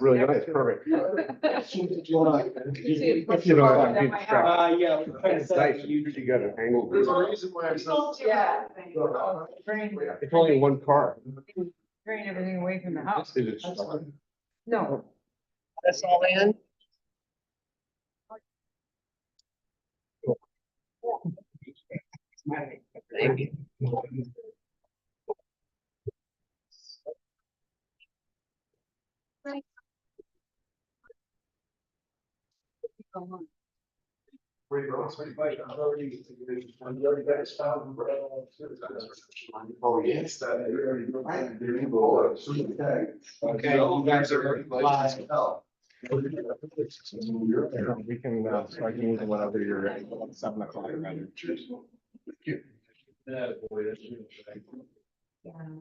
Really nice, perfect. If you don't Yeah. It's nice, you got it angled. There's a reason why I'm so. Yeah. It's only one car. Bring everything away from the house. Is it? No. That's all in. Thank you. Oh, yes. Okay, you guys are live. We can start using whenever you're ready, 7 o'clock. Rather.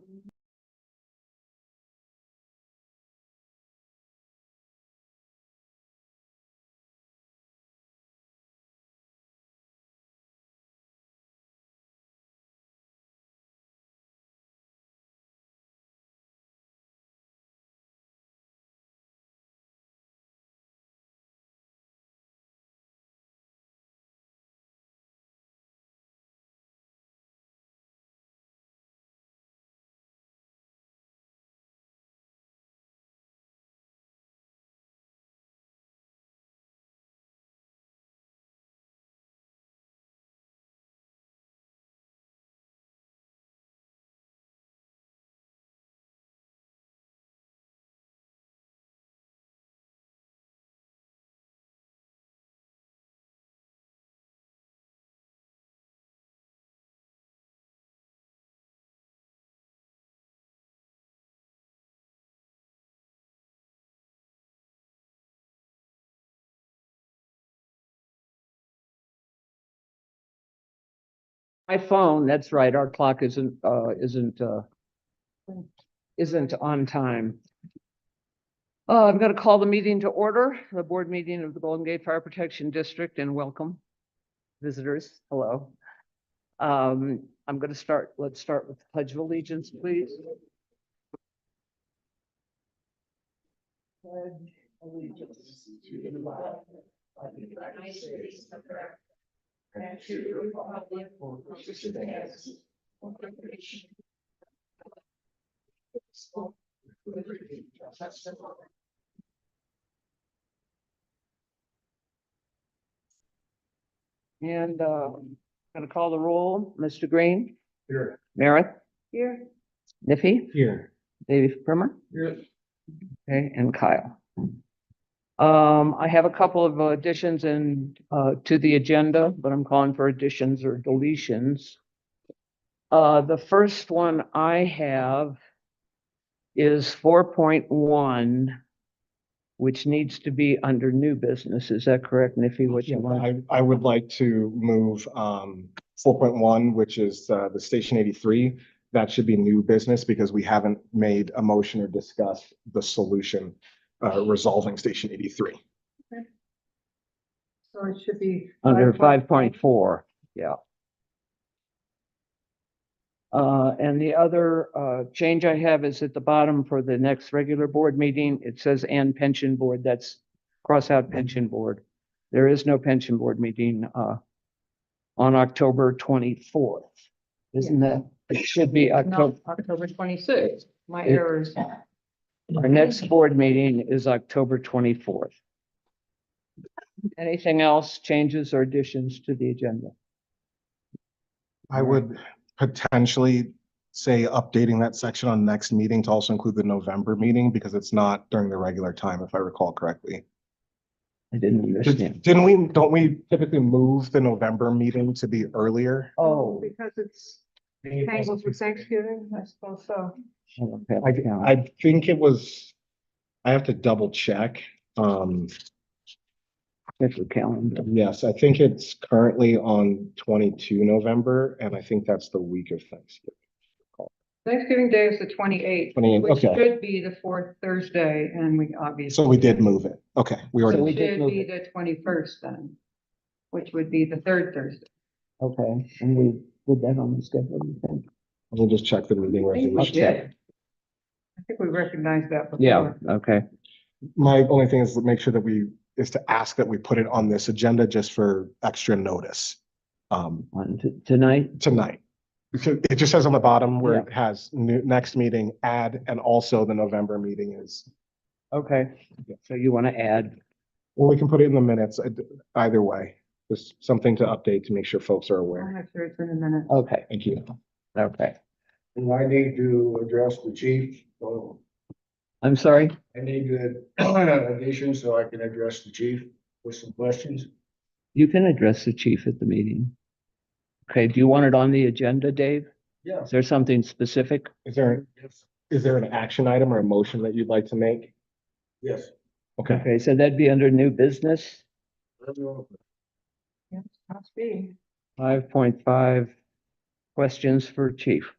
My phone, that's right, our clock isn't on time. I'm gonna call the meeting to order, the board meeting of the Golden Gate Fire Protection District, and welcome visitors, hello. I'm gonna start, let's start with the Pledge of Allegiance, please. Pledge allegiance to the flag of the United States of America and to the republic for which it stands, one nation, with liberty and justice for all. And gonna call the roll, Mr. Green, Here. Merritt, Here. Niffy, Here. Dave Primer, Here. okay, and Kyle. I have a couple of additions to the agenda, but I'm calling for additions or deletions. The first one I have is 4.1, which needs to be under new business. Is that correct, Niffy? What you want? I would like to move 4.1, which is the Station 83. That should be new business because we haven't made a motion or discussed the solution resolving Station 83. So it should be. Under 5.4, yeah. And the other change I have is at the bottom for the next regular board meeting. It says and pension board. That's cross out pension board. There is no pension board meeting on October 24th. Isn't that? It should be October. No, October 26th. My errors. Our next board meeting is October 24th. Anything else, changes or additions to the agenda? I would potentially say updating that section on next meeting to also include the November meeting because it's not during the regular time, if I recall correctly. I didn't understand. Don't we typically move the November meeting to be earlier? Oh. Because it's tangled with Thanksgiving, I suppose so. Okay. I think it was, I have to double check. Check the calendar. Yes, I think it's currently on 22 November, and I think that's the week of Thanksgiving. Thanksgiving Day is the 28th, 28th, which okay. should be the fourth Thursday, and we obviously. So we did move it. Okay, we So already, we It did should move be it. the 21st then, which would be the third Thursday. Okay, and we did that on the schedule, you think? let me just check the meeting I think we resolution. did. I think we recognized that before. Yeah, okay. My only thing is to make sure that is to ask that we put it on this agenda just for extra notice. Tonight? Tonight. Because it just says on the bottom where it has next meeting, add, and also the November meeting is, Okay, so you want to add, well, we can put it in the minutes either way. Just something to update to make sure folks are I'll aware. make sure it's in the minutes. okay, Thank you. okay. And I need to address the chief, so I'm sorry? I need to addition so I can address the chief with some questions. You can address the chief at the meeting. Okay, do you want it on the agenda, Dave? Yeah. Is there something specific? Is there an action item or a motion that you'd like to make? Yes. Okay. Okay, so that'd be under new business, Yes, must be. 5.5 questions for chief.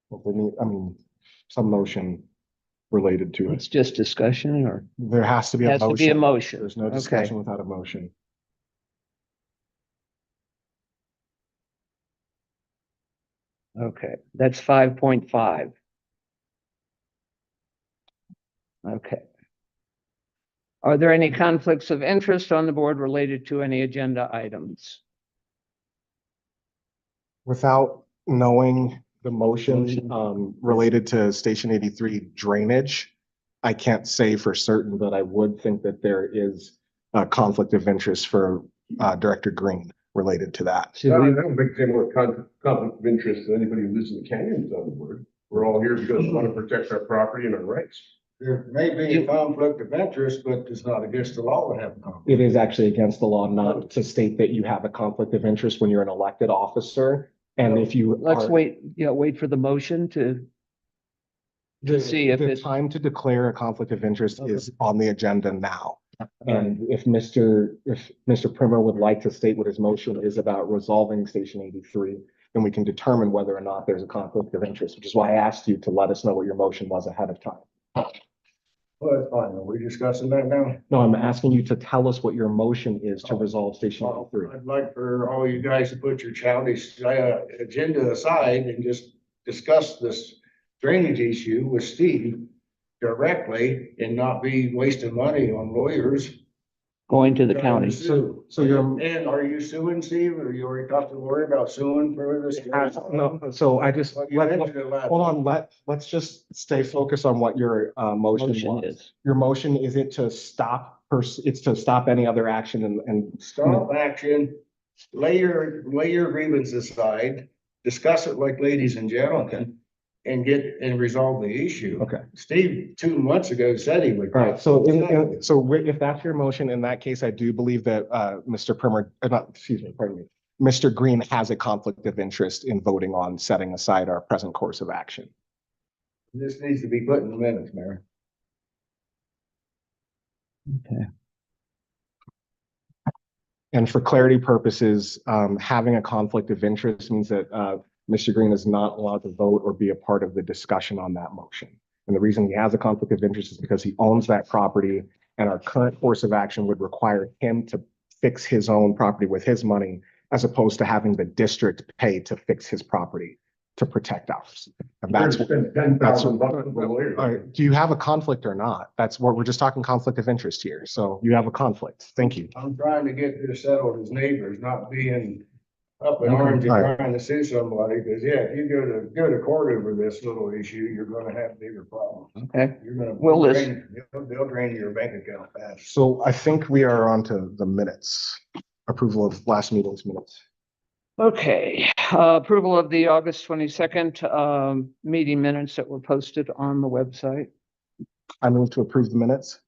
Well, we need, I mean, some motion related to It's it. just discussion or There has to be a has to be a motion. motion? There's no Okay. discussion without a motion. Okay, that's 5.5. Okay. Are there any conflicts of interest on the board related to any agenda items? Without knowing the motion related to Station 83 drainage, I can't say for certain, but I would think that there is a conflict of interest for Director Green related to that. Should No, I we, don't think they want conflict of interest to anybody who lives in the canyons on the board. We're all here because we want to protect our property and our rights. There may be a conflict of interest, but it's not against the law to have a conflict. It is actually against the law not to state that you have a conflict of interest when you're an elected officer. And if you let's are- wait for the motion to see if the it's, time to declare a conflict of interest is on the agenda now. And if Mr. Primer would like to state what his motion is about resolving Station 83, then we can determine whether or not there's a conflict of interest, which is why I asked you to let us know what your motion was ahead of time. Well, that's fine. Are we discussing that now? No, I'm asking you to tell us what your motion is to resolve Station Well, 83. I'd like for all you guys to put your childish agenda aside and just discuss this drainage issue with Steve directly and not be wasting money on lawyers. going to the trying county. to sue. So you're, And are you suing, Steve, or you already talked to the lawyer about suing for this? no, so I just, Well, you mentioned it last. hold on, let's just stay focused on what your motion Motion was. is, Your motion, is it to stop, it's to stop any other action and Stop action, lay your grievance aside, discuss it like ladies and gentlemen, and resolve the issue. Okay. Steve, 2 months ago, said he would. All right, so if that's your motion, in that case, I do believe that Mr. Primer, pardon me, Mr. Green has a conflict of interest in voting on setting aside our present course of action. This needs to be put in the minutes, Mayor. okay. And for clarity purposes, having a conflict of interest means that Mr. Green is not allowed to vote or be a part of the discussion on that motion. And the reason he has a conflict of interest is because he owns that property, and our current course of action would require him to fix his own property with his money, as opposed to having the district pay to fix his property to protect ours. And that's what. Spend $10,000 on a lawyer. All right, do you have a conflict or not? That's what we're just talking conflict of interest here. So you have a conflict. Thank you. I'm trying to get this settled as neighbors, not being up in Okay, arms and all right. trying to sue somebody, because if you go to court over this little issue, you're gonna have bigger problems. Okay, You're gonna. Well, listen. They'll drain your bank account fast. So I think we are on to the minutes, approval of last meeting's minutes. okay. Approval of the August 22nd meeting minutes that were posted on the website. I move to approve the minutes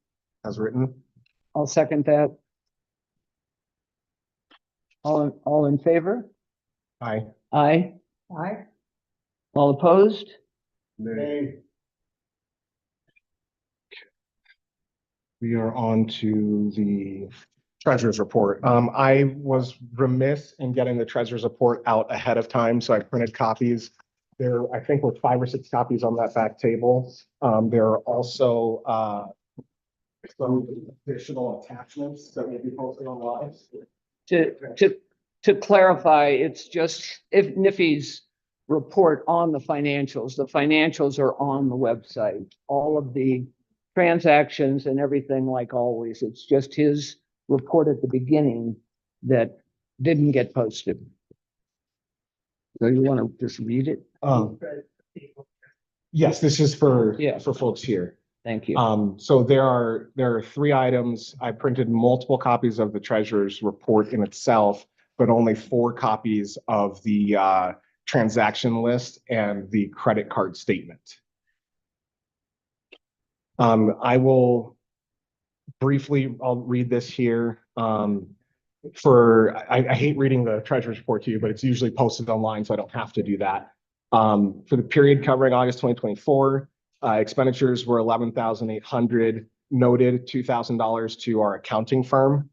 as written. I'll second that. All in favor? Aye. Aye. Aye. All opposed? Hey, We are on to the treasurer's report. I was remiss in getting the treasurer's report out ahead of time, so I printed copies. There, I think, were 5 or 6 copies on that back table. There are also some additional attachments that will be posted online. To clarify, it's just if NIFI's report on the financials. The financials are on the website, all of the transactions and everything like always. It's just his report at the beginning that didn't get posted. So you want to just read it? Yes, this is for, Yeah. for folks here. Thank you. So there are 3 items. I printed multiple copies of the treasurer's report in itself, but only 4 copies of the transaction list and the credit card statement. I will briefly, I'll read this here. I hate reading the treasurer's report to you, but it's usually posted online, so I don't have to do that. For the period covering August 2024, expenditures were 11,800, noted $2,000 to our accounting firm,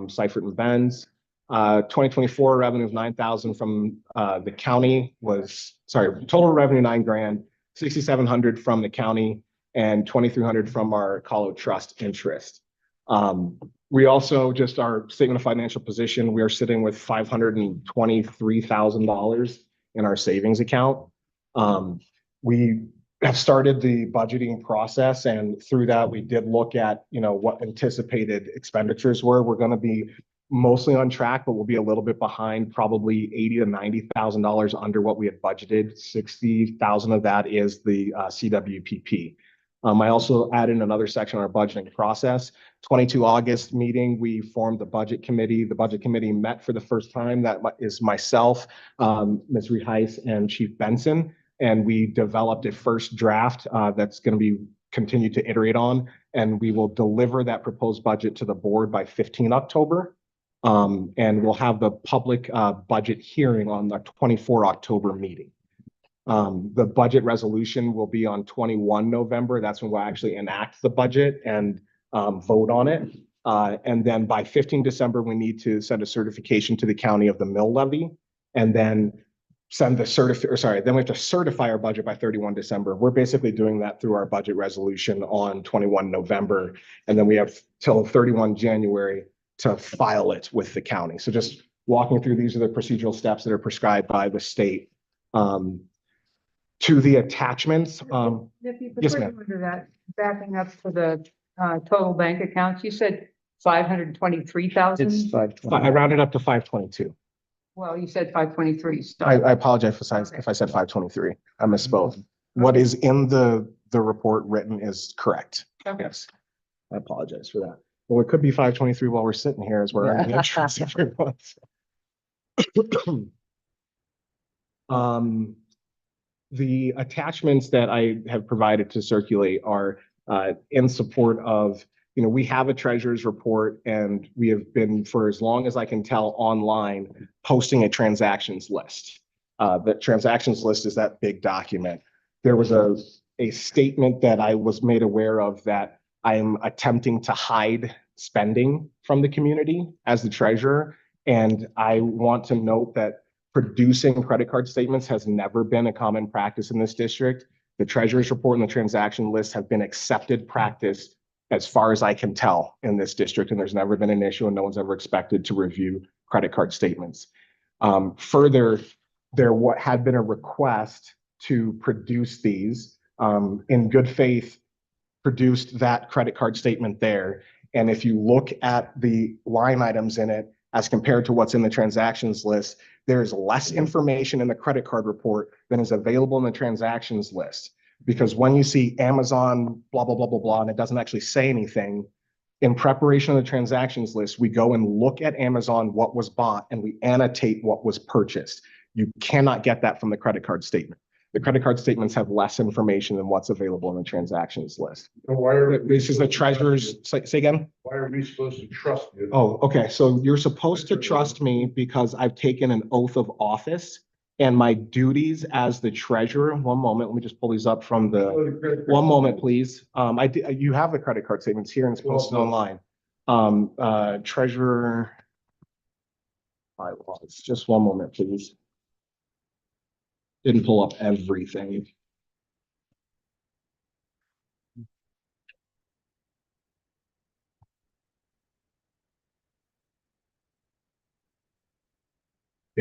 Seifert and Benz. 2024 revenue of 9,000 from the county total revenue 9 grand, 6,700 from the county, and 2,300 from our Colo Trust interest. We also, just our statement of financial position, we are sitting with $523,000 in our savings account. We have started the budgeting process, and through that, we did look at, what anticipated expenditures were. We're going to be mostly on track, but we'll be a little bit behind, probably $80,000 to $90,000 under what we had budgeted. 60,000 of that is the CWPP. I also added another section on our budgeting process. 22 August meeting, we formed the budget committee. The budget committee met for the first time. That is myself, Ms. Reheis, and Chief Benson. And we developed a first draft that's going to be continued to iterate on. And we will deliver that proposed budget to the board by 15 October. And we'll have the public budget hearing on the 24 October meeting. The budget resolution will be on 21 November. That's when we'll actually enact the budget and vote on it. And then by 15 December, we need to send a certification to the county of the mill levy, and then then we have to certify our budget by 31 December. We're basically doing that through our budget resolution on 21 November. And then we have till 31 January to file it with the county. So just walking through, these are the procedural steps that are prescribed by the state. To the attachments, Nikki, yes, before ma'am. you go into that, backing up to the total bank accounts, you said 523,000? It's I 520. rounded up to 522. Well, you said 523. I apologize if I said 523. I misspoke. What is in the report written is correct. Okay. Yes. I apologize for that. Well, it could be 523 while we're sitting here as we're earning interest every month. The attachments that I have provided to circulate are in support of, we have a treasurer's report, and we have been, for as long as I can tell, online posting a transactions list. The transactions list is that big document. There was a statement that I was made aware of that I'm attempting to hide spending from the community as the treasurer. And I want to note that producing credit card statements has never been a common practice in this district. The treasurer's report and the transaction list have been accepted practice as far as I can tell in this district, and there's never been an issue, and no one's ever expected to review credit card statements. Further, there had been a request to produce these, in good faith, produced that credit card statement there. And if you look at the line items in it as compared to what's in the transactions list, there's less information in the credit card report than is available in the transactions list. Because when you see Amazon, blah, blah, blah, blah, blah, and it doesn't actually say anything, in preparation of the transactions list, we go and look at Amazon, what was bought, and we annotate what was purchased. You cannot get that from the credit card statement. The credit card statements have less information than what's available in the transactions list. This is the treasurer's, say again? Why are we supposed to trust you? Oh, okay. So you're supposed to trust me because I've taken an oath of office, and my duties as the treasurer. One moment, let me just pull these up from the, one moment, please. You have the credit card statements here and it's posted online. Treasurer. Just one moment, please. Didn't pull up everything.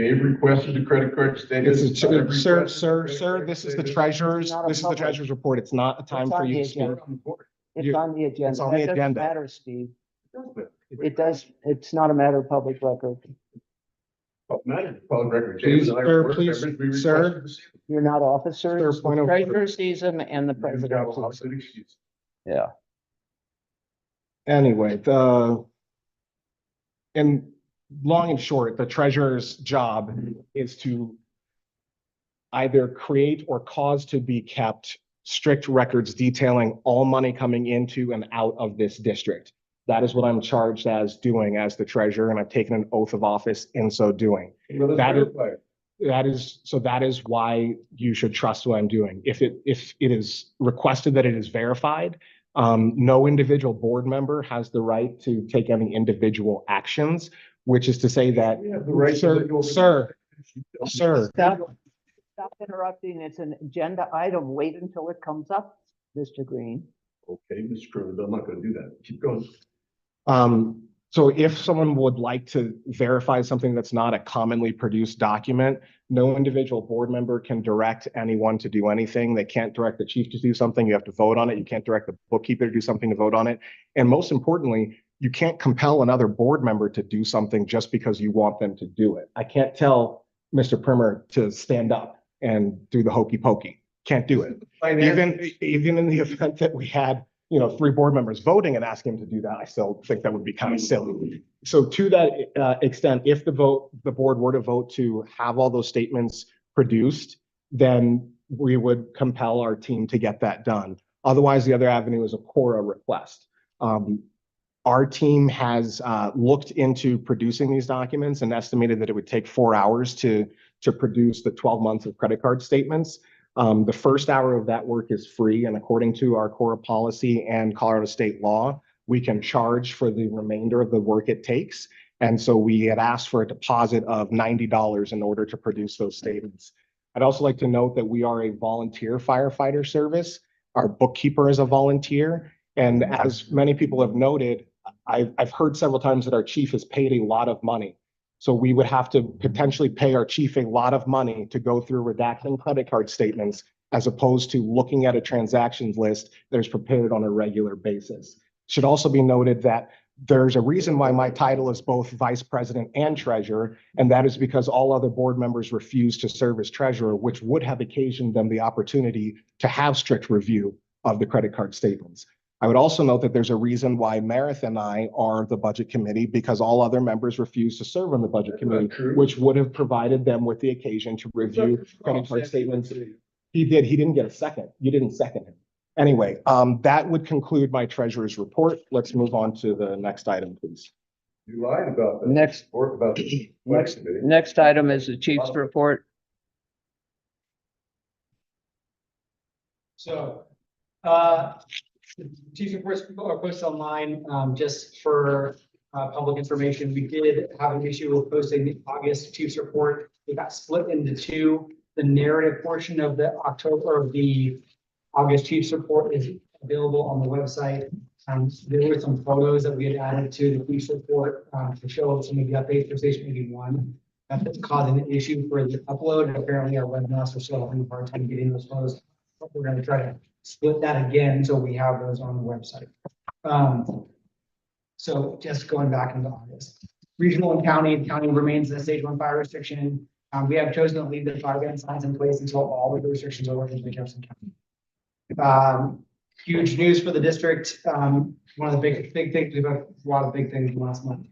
They've requested the credit card statement. This is, I've sir, requested sir, the sir, credit sir, card this is the statement. treasurer's, Not a this is the public- treasurer's report. It's not a time It's for on you the to speak. agenda. It's You- on the agenda. it's on the That doesn't agenda. matter, Steve. It does, it's not a matter of public record. Oh, matter, public record. Please, James and I sir, were board please, members. We sir. requested the same. You're not officers. Sir, point The of order. treasurer sees them and the You've president. got a sees lot them. of excuses. Yeah. Anyway, and long and short, the treasurer's job is to either create or cause to be kept strict records detailing all money coming into and out of this district. That is what I'm charged as doing as the treasurer, and I've taken an oath of office in so doing. Well, let's That is- verify it. That is why you should trust what I'm doing. If it is requested that it is verified, no individual board member has the right to take any individual actions, which is to say that, We have the right to sir, go- sir, Stop interrupting. It's an agenda item. Wait until it comes up, Mr. Green. Okay, Mr. Curley, but I'm not gonna do that. Keep going. So if someone would like to verify something that's not a commonly produced document, no individual board member can direct anyone to do anything. They can't direct the chief to do something. You have to vote on it. You can't direct the bookkeeper to do something to vote on it. And most importantly, you can't compel another board member to do something just because you want them to do it. I can't tell Mr. Primer to stand up and do the hokey pokey. Can't do it. Even in the event that we had, 3 board members voting and asking him to do that, I still think that would be kind of silly. So to that extent, if the board were to vote to have all those statements produced, then we would compel our team to get that done. Otherwise, the other avenue is a Cora request. Our team has looked into producing these documents and estimated that it would take 4 hours to produce the 12 months of credit card statements. The first hour of that work is free, and according to our Cora policy and Colorado state law, we can charge for the remainder of the work it takes. And so we had asked for a deposit of $90 in order to produce those statements. I'd also like to note that we are a volunteer firefighter service. Our bookkeeper is a volunteer. And as many people have noted, I've heard several times that our chief is paid a lot of money. So we would have to potentially pay our chief a lot of money to go through redacting credit card statements as opposed to looking at a transactions list that is prepared on a regular basis. Should also be noted that there's a reason why my title is both vice president and treasurer, and that is because all other board members refuse to serve as treasurer, which would have occasioned them the opportunity to have strict review of the credit card statements. I would also note that there's a reason why Meredith and I are the budget committee, because all other members refuse to serve on the budget That's not committee, true. which would have provided them with the occasion to review credit card statements. He didn't get a second. You didn't second him. Anyway, that would conclude my treasurer's report. Let's move on to the next item, please. You lied about that. Next, Or about the next, committee. next item is the chief's report. So, chief reports are posted online, just for, public information. We did have an issue with posting the August chief's report. It got split into 2. The narrative portion of the August chief's report is available on the website. There were some photos that we had added to the chief's report, to show some of the updates for Station 81. That's causing an issue for the upload. Apparently our webmaster is still having a hard time getting those photos. But we're gonna try to split that again, so we have those on the website. So just going back into August, regional and county remains in the stage 1 fire restriction. We have chosen to leave the fire ban signs in place until all of the restrictions are lifted in Jefferson County. Huge news for the district. One of the big things, we've had a lot of big things last month.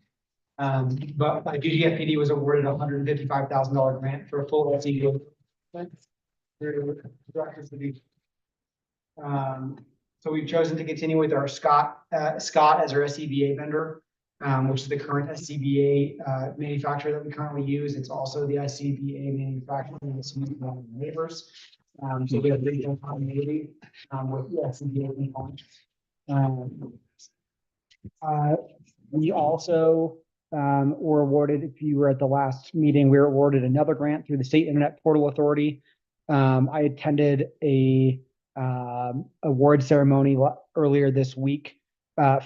But GGFPD was awarded a $155,000 grant for a full SCBA. So we've chosen to continue with our Scott as our SCBA vendor, which is the current SCBA manufacturer that we currently use. It's also the SCBA manufacturer with some neighbors. So we have regional continuity with the SCBA components. We also were awarded, if you were at the last meeting, we were awarded another grant through the State Internet Portal Authority. I attended a award ceremony earlier this week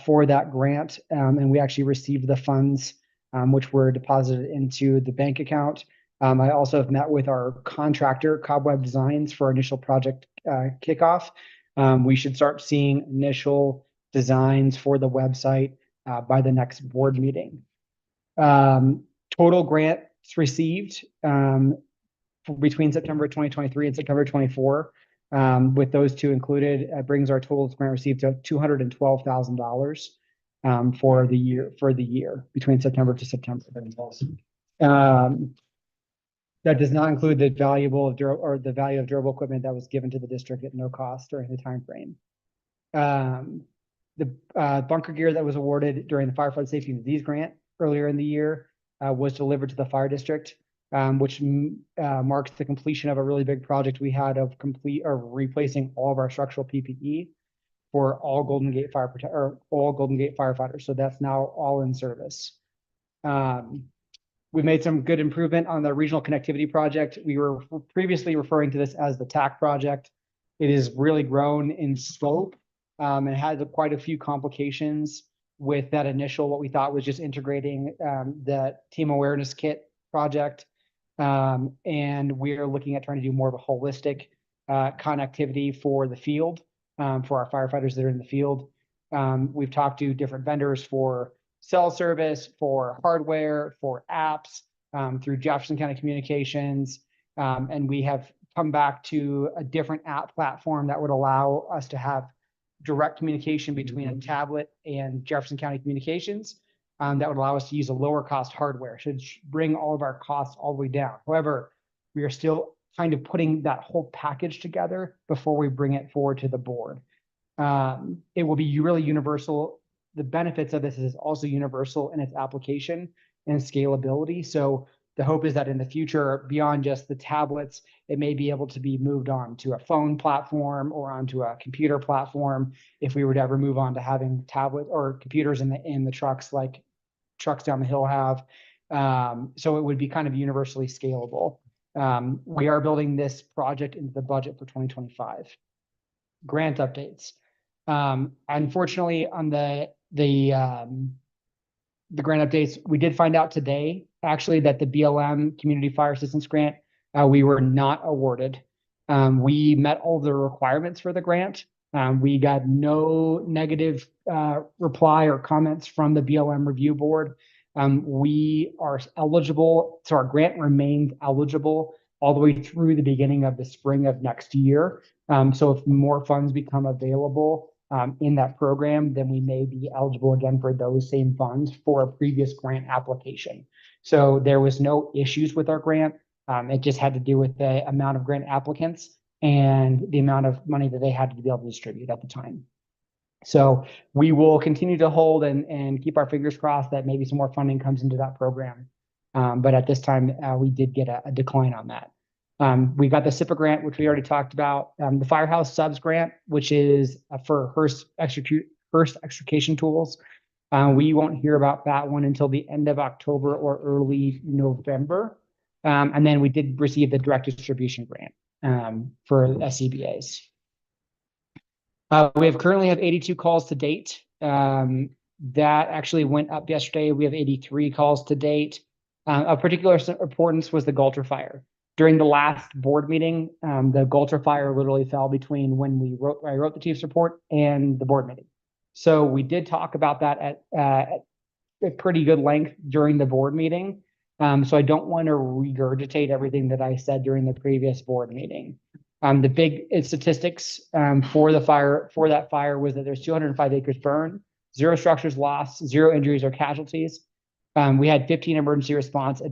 for that grant, and we actually received the funds which were deposited into the bank account. I also have met with our contractor, Cobweb Designs, for initial project kickoff. We should start seeing initial designs for the website by the next board meeting. Total grants received between September 2023 and September 24, with those two included, brings our total grant received to $212,000 for the year between September to September. That does not include the value of durable equipment that was given to the district at no cost during the time frame. The bunker gear that was awarded during the Firefighter Safety and Disease Grant earlier in the year was delivered to the fire district, which marks the completion of a really big project we had of replacing all of our structural PPE for all Golden Gate firefighters. So that's now all in service. We made some good improvement on the regional connectivity project. We were previously referring to this as the TAC project. It has really grown in scope and had quite a few complications with that initial, what we thought was just integrating the team awareness kit project. And we are looking at trying to do more of a holistic connectivity for the field, for our firefighters that are in the field. We've talked to different vendors for cell service, for hardware, for apps, through Jefferson County Communications. And we have come back to a different app platform that would allow us to have direct communication between a tablet and Jefferson County Communications. That would allow us to use a lower cost hardware, should bring all of our costs all the way down. However, we are still kind of putting that whole package together before we bring it forward to the board. It will be really universal. The benefits of this is also universal in its application and scalability. So the hope is that in the future, beyond just the tablets, it may be able to be moved on to a phone platform or onto a computer platform if we were to ever move on to having tablet or computers in the trucks like trucks down the hill have. So it would be kind of universally scalable. We are building this project into the budget for 2025. Grant updates. Unfortunately, on the grant updates, we did find out today, actually, that the BLM Community Fire Assistance Grant, we were not awarded. We met all the requirements for the grant. We got no negative reply or comments from the BLM Review Board. We are eligible, so our grant remains eligible all the way through the beginning of the spring of next year. So if more funds become available in that program, then we may be eligible again for those same funds for a previous grant application. So there was no issues with our grant. It just had to do with the amount of grant applicants and the amount of money that they had to be able to distribute at the time. So we will continue to hold and keep our fingers crossed that maybe some more funding comes into that program. But at this time, we did get a decline on that. We got the SIPA grant, which we already talked about. The Firehouse Subs grant, which is for Hearst extrication tools. We won't hear about that one until the end of October or early November. And then we did receive the direct distribution grant for SCBAs. We currently have 82 calls to date. That actually went up yesterday. We have 83 calls to date. Of particular importance was the Galter fire. During the last board meeting, the Galter fire literally fell between when I wrote the chief's report and the board meeting. So we did talk about that at a pretty good length during the board meeting. So I don't want to regurgitate everything that I said during the previous board meeting. The big statistics for that fire was that there's 205 acres burned, 0 structures lost, 0 injuries or casualties. We had 15 emergency response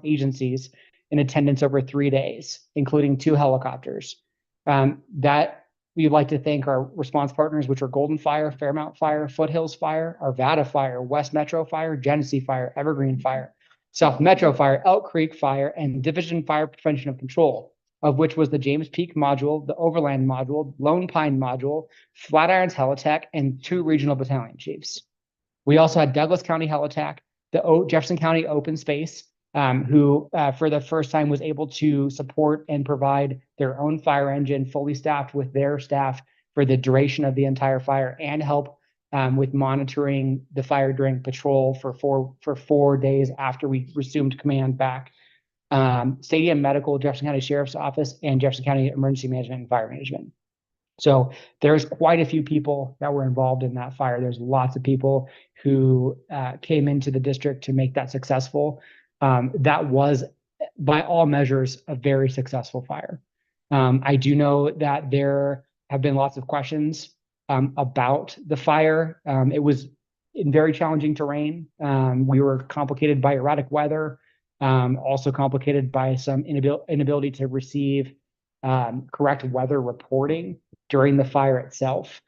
agencies in attendance over 3 days, including 2 helicopters. That we'd like to thank our response partners, which are Golden Fire, Fairmount Fire, Foothills Fire, Arvada Fire, West Metro Fire, Genesee Fire, Evergreen Fire, South Metro Fire, Elk Creek Fire, and Division Fire Prevention and Control, of which was the James Peak Module, the Overland Module, Lone Pine Module, Flatirons Helitech, and 2 regional battalion chiefs. We also had Douglas County Helitech, the Jefferson County Open Space, who for the first time was able to support and provide their own fire engine fully staffed with their staff for the duration of the entire fire and help with monitoring the fire during patrol for 4 days after we resumed command back. Stadium Medical, Jefferson County Sheriff's Office, and Jefferson County Emergency Management and Fire Management. So there's quite a few people that were involved in that fire. There's lots of people who came into the district to make that successful. That was, by all measures, a very successful fire. I do know that there have been lots of questions about the fire. It was in very challenging terrain. We were complicated by erratic weather, also complicated by some inability to receive correct weather reporting during the fire itself.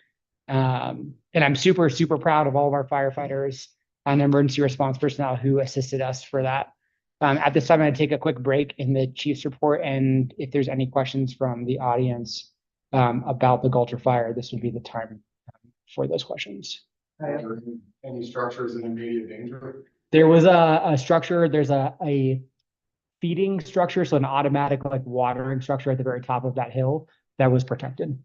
And I'm super, super proud of all of our firefighters and emergency response personnel who assisted us for that. At this time, I'm going to take a quick break in the chief's report, and if there's any questions from the audience about the Gulcher fire, this would be the time for those questions. Any structures in immediate danger? There was a structure, there's a feeding structure, so an automatic like watering structure at the very top of that hill that was protected.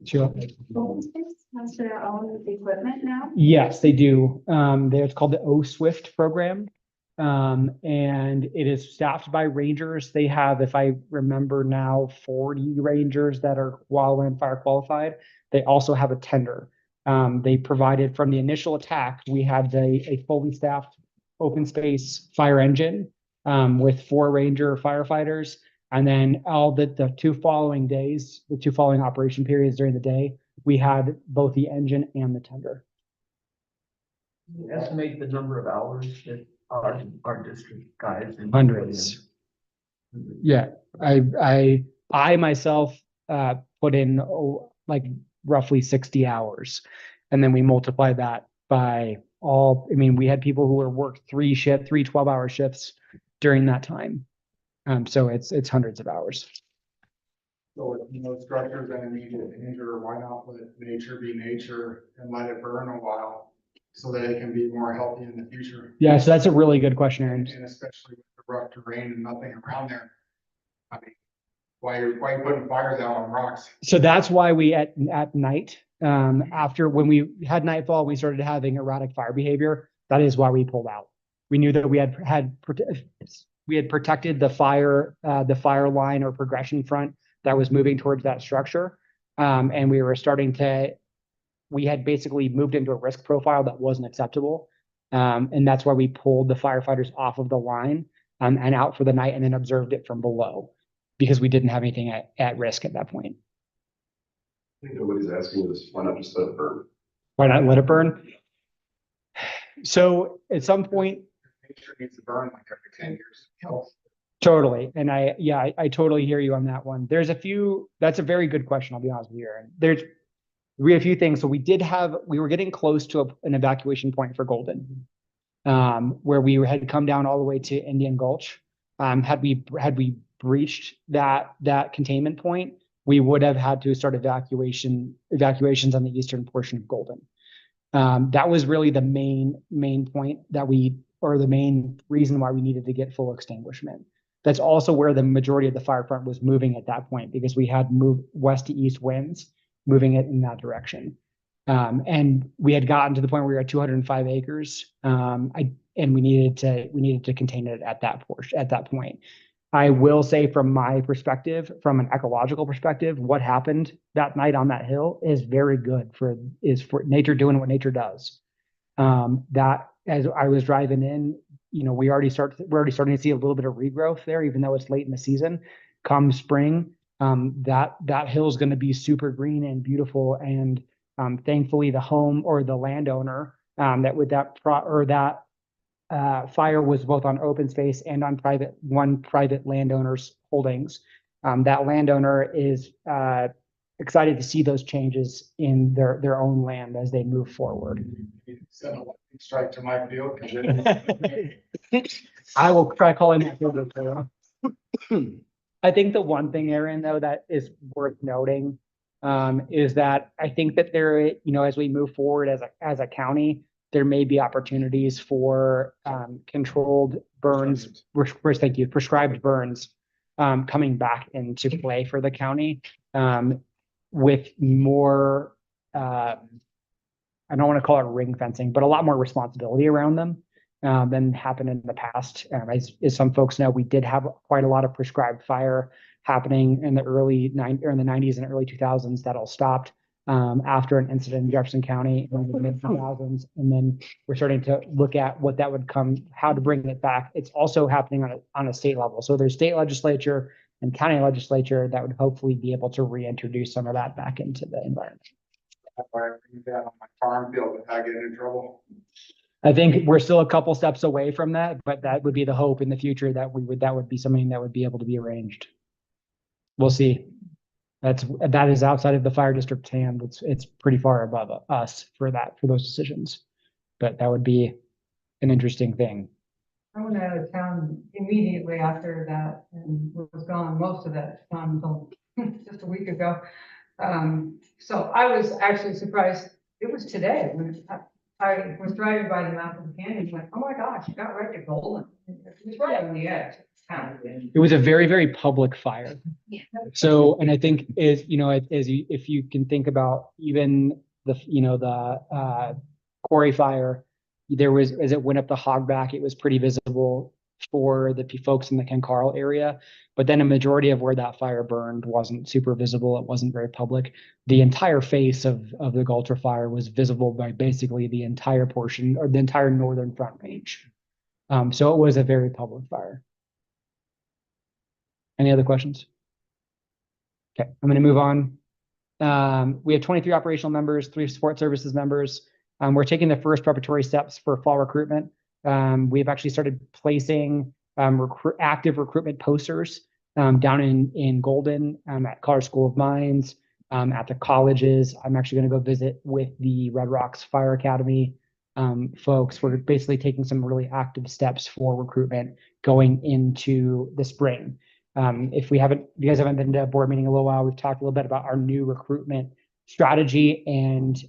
Sure. Open Space has their own equipment now? Yes, they do. It's called the OSWIFT program. And it is staffed by rangers. They have, if I remember now, 40 rangers that are wildland fire qualified. They also have a tender. They provided from the initial attack, we had a fully staffed open space fire engine with 4 ranger firefighters. And then all the 2 following days, the 2 following operation periods during the day, we had both the engine and the tender. Estimate the number of hours that our district guys. Hundreds. Yeah, I myself put in like roughly 60 hours, and then we multiply that by all. I mean, we had people who were worked 3 12-hour shifts during that time. So it's hundreds of hours. So with no structures and immediate danger, why not let nature be nature and let it burn a while so that it can be more healthy in the future? Yeah, so that's a really good question, Aaron. And especially with the rough terrain and nothing around there. I mean, why are you putting fires out on rocks? So that's why we at night, after when we had nightfall, we started having erratic fire behavior. That is why we pulled out. We knew that we had protected the fire line or progression front that was moving towards that structure. And we had basically moved into a risk profile that wasn't acceptable. And that's why we pulled the firefighters off of the line and out for the night and then observed it from below because we didn't have anything at risk at that point. I think nobody's asking us, why not just let it burn? Why not let it burn? So at some point, Nature needs to burn like every 10 years. Health. totally. And I totally hear you on that one. That's a very good question. I'll be honest with you, Aaron. We have a few things. So we were getting close to an evacuation point for Golden, where we had come down all the way to Indian Gulch. Had we breached that containment point, we would have had to start evacuations on the eastern portion of Golden. That was really the main point or the main reason why we needed to get full extinguishment. That's also where the majority of the fire front was moving at that point because we had moved west to east winds, moving it in that direction. And we had gotten to the point where we were at 205 acres. And we needed to contain it at that point. I will say from my perspective, from an ecological perspective, what happened that night on that hill is very good for nature doing what nature does. That as I was driving in, we're already starting to see a little bit of regrowth there, even though it's late in the season. Come spring, that hill is going to be super green and beautiful. And thankfully, the home or the landowner that fire was both on open space and on private landowner's holdings. That landowner is excited to see those changes in their own land as they move forward. Send a lightning strike to my field. I will try calling that field. I think the one thing, Aaron, though, that is worth noting is that I think that there, as we move forward as a county, there may be opportunities for controlled burns, prescribed burns coming back into play for the county. with more, I don't want to call it ring fencing, but a lot more responsibility around them than happened in the past. As some folks know, we did have quite a lot of prescribed fire happening in the in the 90s and early 2000s that all stopped after an incident in Jefferson County in the mid 2000s. And then we're starting to look at what that would how to bring it back. It's also happening on a state level. So there's state legislature and county legislature that would hopefully be able to reintroduce some of that back into the environment. That's why I bring that on my farm field if I get in trouble. I think we're still a couple steps away from that, but that would be the hope in the future that that would be something that would be able to be arranged. We'll see. That is outside of the fire district's hand. It's pretty far above us for those decisions, but that would be an interesting thing. I went out of town immediately after that and was gone most of that time until just a week ago. So I was actually surprised. It was today when I was driving by the mouth of the canyon and went, oh my gosh, it got right to Golden. It was right on the edge. It was a very, very public fire. So, and I think if you can think about even the quarry fire, there was, as it went up the hogback, it was pretty visible for the folks in the Ken Carl area, but then a majority of where that fire burned wasn't super visible. It wasn't very public. The entire face of the Gulcher fire was visible by basically the entire portion or the entire northern Front Range. So it was a very public fire. Any other questions? Okay, I'm going to move on. We have 23 operational members, 3 support services members. We're taking the first preparatory steps for fall recruitment. We've actually started placing active recruitment posters down in Golden, at Colorado School of Mines, at the colleges. I'm actually going to go visit with the Red Rocks Fire Academy folks. We're basically taking some really active steps for recruitment going into the spring. If you guys haven't been to a board meeting in a little while, we've talked a little bit about our new recruitment strategy and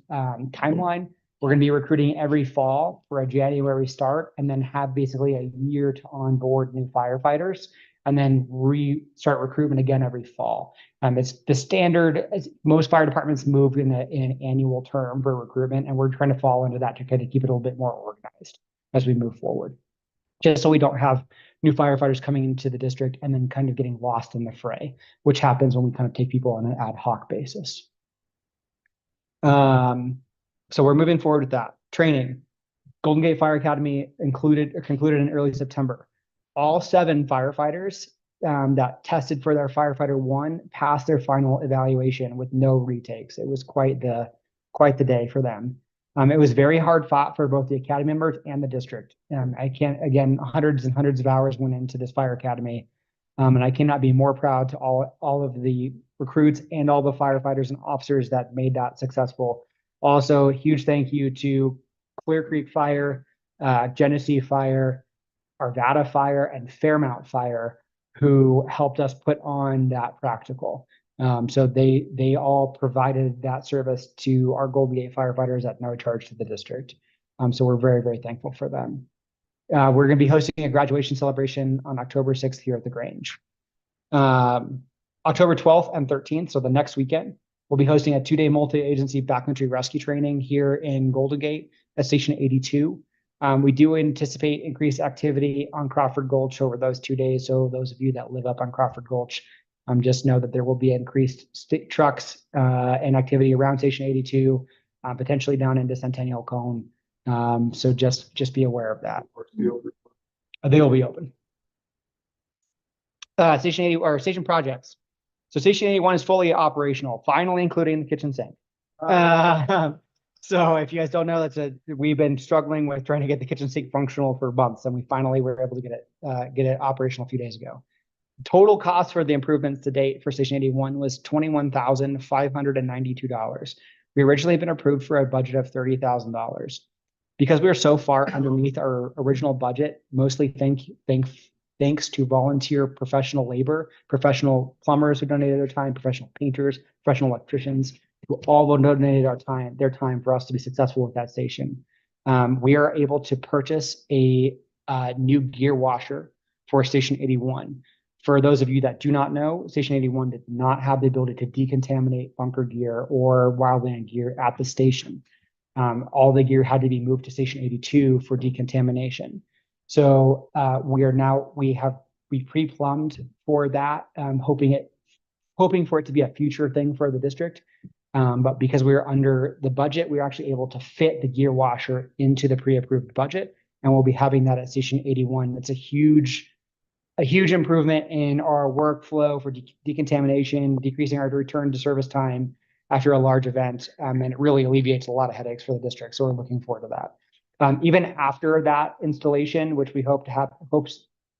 timeline. We're going to be recruiting every fall for a January start and then have basically a year to onboard new firefighters and then restart recruitment again every fall. It's the standard, most fire departments move in an annual term for recruitment, and we're trying to fall into that to kind of keep it a little bit more organized as we move forward. Just so we don't have new firefighters coming into the district and then kind of getting lost in the fray, which happens when we kind of take people on an ad hoc basis. So we're moving forward with that. Training. Golden Gate Fire Academy concluded in early September. All 7 firefighters that tested for their firefighter 1 passed their final evaluation with no retakes. It was quite the day for them. It was very hard fought for both the academy members and the district. Hundreds and hundreds of hours went into this fire academy. And I cannot be more proud to all of the recruits and all the firefighters and officers that made that successful. Also, a huge thank you to Clear Creek Fire, Genesee Fire, Arvada Fire, and Fairmount Fire, who helped us put on that practical. So they all provided that service to our Golden Gate firefighters at no charge to the district. So we're very, very thankful for them. We're going to be hosting a graduation celebration on October 6th here at the Grange. October 12th and 13th, so the next weekend, we'll be hosting a 2-day multi-agency backcountry rescue training here in Golden Gate at Station 82. We do anticipate increased activity on Crawford Gulch over those 2 days. So those of you that live up on Crawford Gulch, just know that there will be increased trucks and activity around Station 82, potentially down into Centennial Cone. So just be aware of that. They will be open. Station 80 or station projects. So Station 81 is fully operational, finally including the kitchen sink. So if you guys don't know, we've been struggling with trying to get the kitchen sink functional for months, and we finally were able to get it operational a few days ago. Total cost for the improvements to date for Station 81 was $21,592. We originally had been approved for a budget of $30,000. Because we are so far underneath our original budget, mostly thanks to volunteer professional labor, professional plumbers who donated their time, professional painters, professional electricians, who all donated their time for us to be successful with that station. We are able to purchase a new gear washer for Station 81. For those of you that do not know, Station 81 did not have the ability to decontaminate bunker gear or wildland gear at the station. All the gear had to be moved to Station 82 for decontamination. So we pre-plumbed for that, hoping for it to be a future thing for the district. But because we were under the budget, we were actually able to fit the gear washer into the pre-approved budget, and we'll be having that at Station 81. It's a huge improvement in our workflow for decontamination, decreasing our return to service time after a large event, and it really alleviates a lot of headaches for the district. So we're looking forward to that. Even after that installation, which we hope to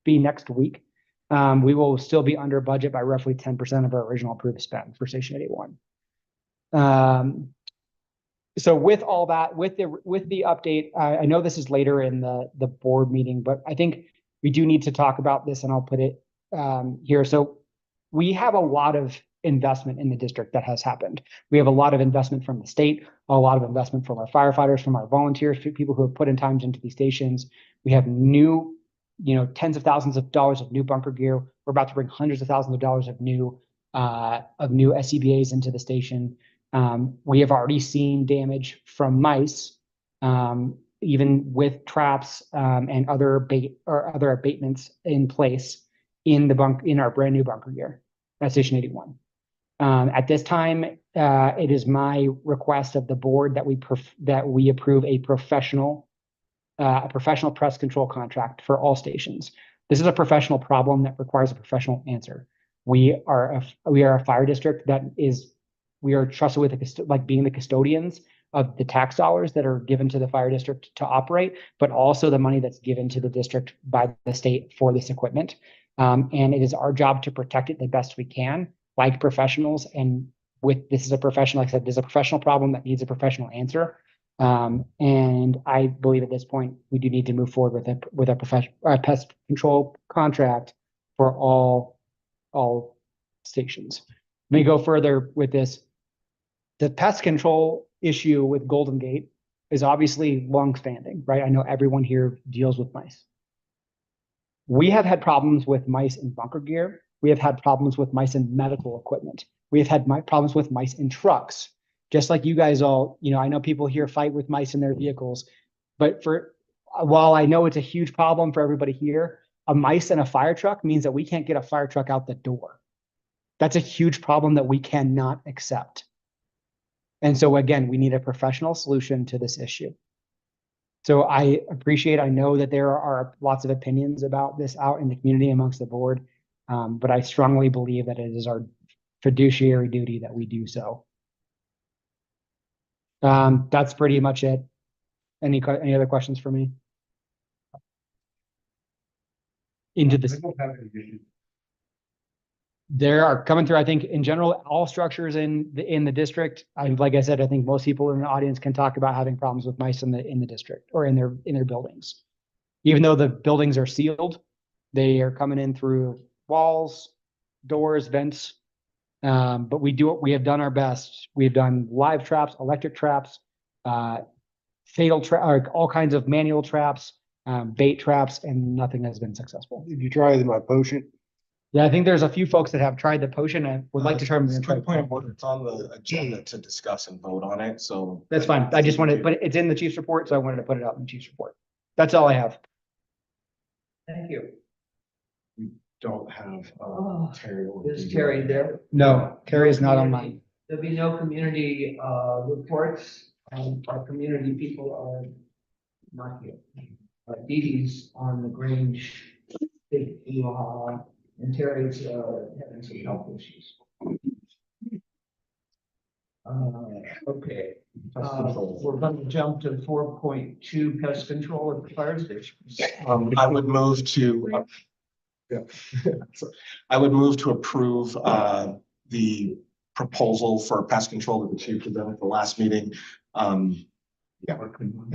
be next week, we will still be under budget by roughly 10% of our original approved spend for Station 81. So with all that, with the update, I know this is later in the board meeting, but I think we do need to talk about this, and I'll put it here. So we have a lot of investment in the district that has happened. We have a lot of investment from the state, a lot of investment from our firefighters, from our volunteers, people who have put in times into these stations. We have new, tens of thousands of dollars of new bunker gear. We're about to bring hundreds of thousands of dollars of new SCBAs into the station. We have already seen damage from mice, even with traps and other abatements in place in our brand new bunker gear at Station 81. At this time, it is my request of the board that we approve a professional pest control contract for all stations. This is a professional problem that requires a professional answer. We are a fire district we are trusted with being the custodians of the tax dollars that are given to the fire district to operate, but also the money that's given to the district by the state for this equipment. And it is our job to protect it the best we can, like professionals. And this is a professional, like I said, this is a professional problem that needs a professional answer. And I believe at this point, we do need to move forward with a pest control contract for all stations. Let me go further with this. The pest control issue with Golden Gate is obviously longstanding, right? I know everyone here deals with mice. We have had problems with mice in bunker gear. We have had problems with mice in medical equipment. We have had problems with mice in trucks. Just like you guys all, I know people here fight with mice in their vehicles, but while I know it's a huge problem for everybody here, a mice in a fire truck means that we can't get a fire truck out the door. That's a huge problem that we cannot accept. And so again, we need a professional solution to this issue. So I know that there are lots of opinions about this out in the community amongst the board, but I strongly believe that it is our fiduciary duty that we do so. That's pretty much it. Any other questions for me? Into this. I don't have any issues. There are coming through, I think, in general, all structures in the district. Like I said, I think most people in the audience can talk about having problems with mice in the district or in their buildings. Even though the buildings are sealed, they are coming in through walls, doors, vents. But we have done our best. We have done live traps, electric traps, fatal all kinds of manual traps, bait traps, and nothing has been successful. Did you try my potion? Yeah, I think there's a few folks that have tried the potion and would like to try. Quick point of order, it's on the agenda to discuss and vote on it, so. That's fine. I just wanted, but it's in the chief's report, so I wanted to put it out in the chief's report. That's all I have. Thank you. Don't have, Oh, Terry. Is Terry there? No, Terry is not online. There'll be no community, reports. Our community people are not here. Dee Dee's on the Grange, and Terry's, having some health issues. Okay. We're going to jump to 4.2 pest control at the fire station. I would move to. I would move to approve the proposal for pest control that the chief presented at the last meeting. I